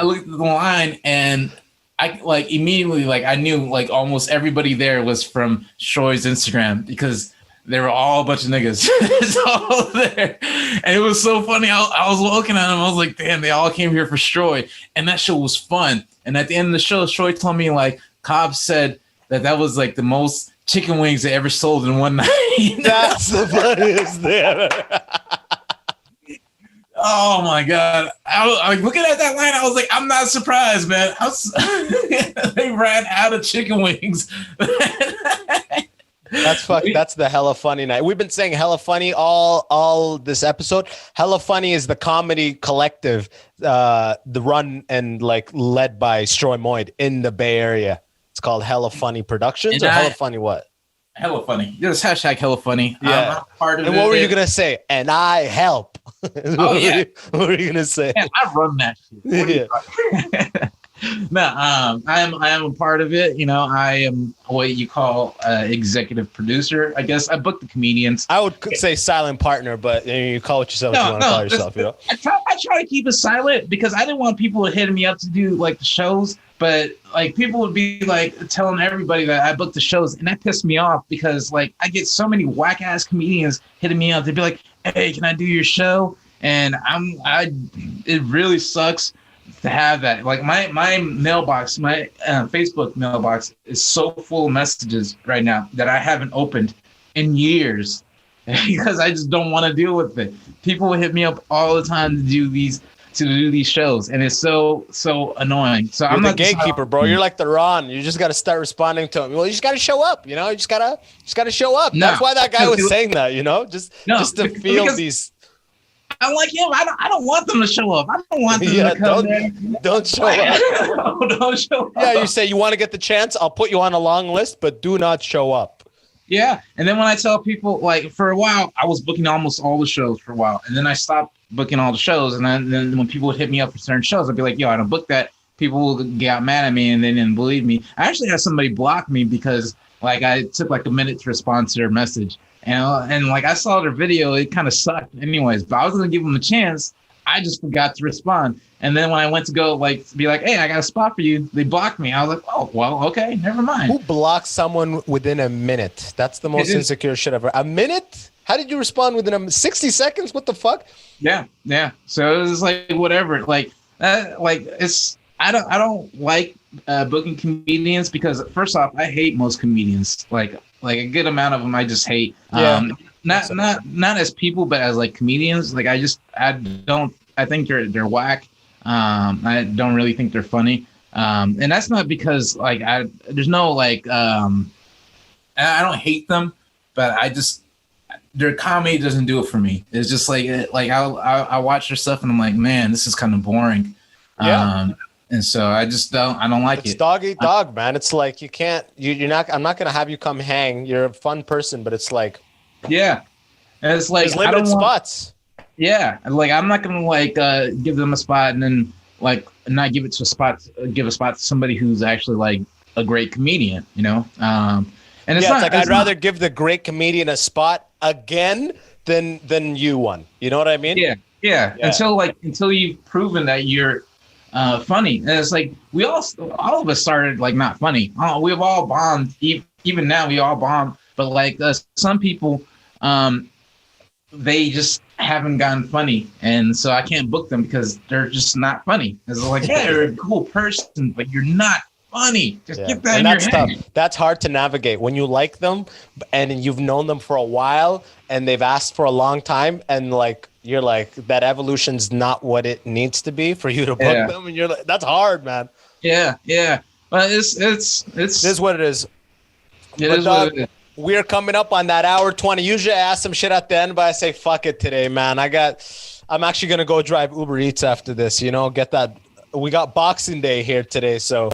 looked at the line and I like immediately like I knew like almost everybody there was from Stroy's Instagram because They were all a bunch of niggas. It's all there. And it was so funny. I was looking at them. I was like, damn, they all came here for Stroy. And that show was fun. And at the end of the show, Stroy told me, like, Cobb said that was like the most chicken wings they ever sold in one night. That's the funniest thing ever. Oh my God. I was looking at that line. I was like, I'm not surprised, man. They ran out of chicken wings. That's the Hella Funny night. We've been saying Hella Funny all this episode. Hella Funny is the comedy collective, the run and like led by Stroy Moyd in the Bay Area. It's called Hella Funny Productions, or Hella Funny what? Hella Funny. Just hashtag Hella Funny. Yeah. I'm part of and it. What were you gonna say? And I help. Oh yeah. What were you gonna say? Man, I run that shit. Yeah. No, I am a part of it. You know, I am what you call executive producer. I guess I book the comedians. I would say silent partner, but you call it yourself. You want to call yourself. You know? I try to keep it silent because I didn't want people hitting me up to do like the shows, but like people would be like telling everybody that I booked the shows, and that pissed me off because like I get so many whack ass comedians hitting me up. They'd be like, "Hey, can I do your show?" And it really sucks to have that. Like my mailbox, my Facebook mailbox is so full of messages right now that I haven't opened in years because I just don't want to deal with it. People will hit me up all the time to do these shows, and it's so annoying. So I'm not the gatekeeper, bro. You're like the Ron. You just got to start responding to him. Well, you just got to show up. You know, you just gotta show up. No, that's why that guy was saying that. You know, just to feel these. I'm like him. I don't want them to show up. I don't want them to come in. Don't show up. Don't show up. Yeah, you say you want to get the chance. I'll put you on a long list, but do not show up. Yeah, and then when I tell people, like for a while, I was booking almost all the shows for a while, and then I stopped booking all the shows. And then when people would hit me up for certain shows, I'd be like, "Yo, I don't book that." People got mad at me, and they didn't believe me. I actually had somebody block me because like I took like a minute to respond to their message. And like I saw their video, it kind of sucked anyways, but I was going to give them a chance. I just forgot to respond. And then when I went to go like be like, "Hey, I got a spot for you," they blocked me. I was like, "Oh, well, okay, never mind." Who blocks someone within a minute? That's the most insecure shit ever. A minute? How did you respond within 60 seconds? What the fuck? Yeah. So it was like whatever. Like it's I don't like booking comedians because first off, I hate most comedians. Like a good amount of them I just hate. Yeah. Not as people, but as like comedians. Like I think they're whack. I don't really think they're funny. And that's not because like there's no like I don't hate them, but their comedy doesn't do it for me. It's just like I watch their stuff and I'm like, man, this is kind of boring. Yeah. And so I don't like it. It's dog eat dog, man. It's like I'm not going to have you come hang. You're a fun person, but it's like, yeah. And it's like, there's limited spots. Yeah. Like, I'm not going to like, give them a spot and then like not give a spot to somebody who's actually like a great comedian, you know? And it's like, I'd rather give the great comedian a spot again than you one. You know what I mean? Yeah. Until you've proven that you're, funny. And it's like all of us started like not funny. We've all bombed. Even now we all bomb. But like some people, they just haven't gotten funny, and so I can't book them because they're just not funny. It's like, yeah, you're a cool person, but you're not funny. Just get that in your head. Tough. That's hard to navigate when you like them and you've known them for a while and they've asked for a long time, and like you're like that evolution's not what it needs to be for you to book them, and you're like, that's hard, man. Yeah. But it's it is what it is. What it is. We're coming up on that hour 20. Usually I ask some shit at the end, but I say fuck it today, man. I'm actually gonna go drive Uber Eats after this. You know, get that. We got Boxing Day here today, so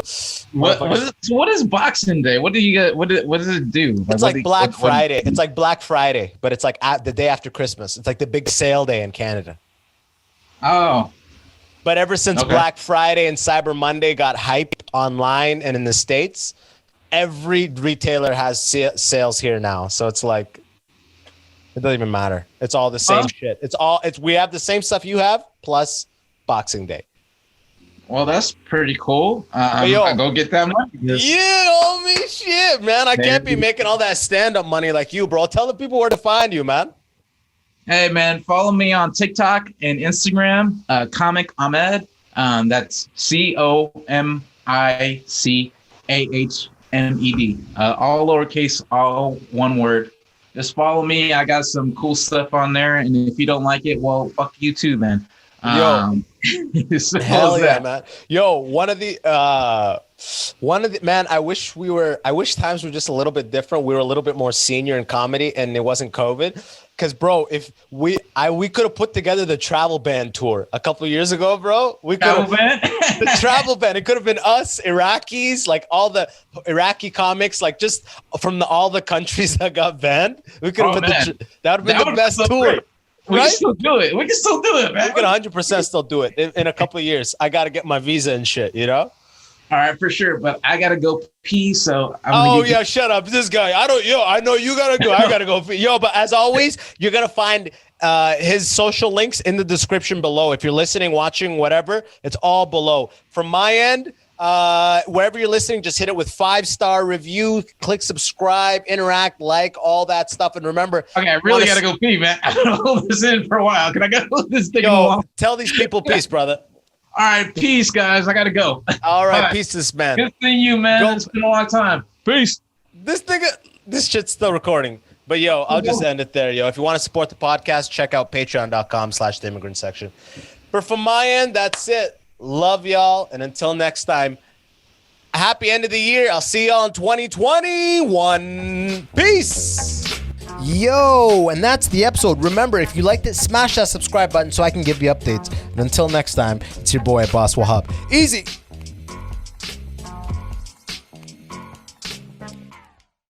what is Boxing Day? What do you get? What does it do? It's like Black Friday. It's like Black Friday, but it's like the day after Christmas. It's like the big sale day in Canada. Oh. But ever since Black Friday and Cyber Monday got hyped online and in the States, every retailer has sales here now. So it's like, it doesn't even matter. It's all the same shit. We have the same stuff you have plus Boxing Day. Well, that's pretty cool. I'll go get that one. Yeah, me? Shit, man. I can't be making all that stand-up money like you, bro. Tell the people where to find you, man. Hey, man, follow me on TikTok and Instagram, Comic Ahmed. That's COMICAHMED. All lowercase, all one word. Just follow me. I got some cool stuff on there. And if you don't like it, well, fuck you too, man. Yo, hell yeah, man. Yo, man, I wish times were just a little bit different. We were a little bit more senior in comedy and it wasn't COVID. Cause bro, if we could have put together the travel band tour a couple of years ago, bro. We could have the travel band. It could have been us, Iraqis, like all the Iraqi comics, like just from all the countries that got banned. We could have that would have been the best tour. Great. We can still do it. We can still do it, man. We can 100% still do it in a couple of years. I got to get my visa and shit, you know? All right, for sure. But I got to go pee, so shut up. This guy. I know you got to go. I got to go pee. Yo, but as always, you're going to find his social links in the description below. If you're listening, watching, whatever, it's all below. From my end, wherever you're listening, just hit it with 5-star review, click subscribe, interact, like all that stuff. And remember, okay, I really got to go pee, man. I've been holding this in for a while. Can I go this thing along? Tell these people peace, brother. All right, peace, guys. I got to go. All right, peace, this man. Good seeing you, man. It's been a long time. Peace. This shit's still recording. But yo, I'll just end it there, yo. If you want to support the podcast, check out patreon.com/the Immigrant Section. But from my end, that's it. Love y'all. And until next time, happy end of the year. I'll see y'all in 2021. Peace. Yo, and that's the episode. Remember, if you liked it, smash that subscribe button so I can give you updates. And until next time, it's your boy, Abbas Wahab. Easy.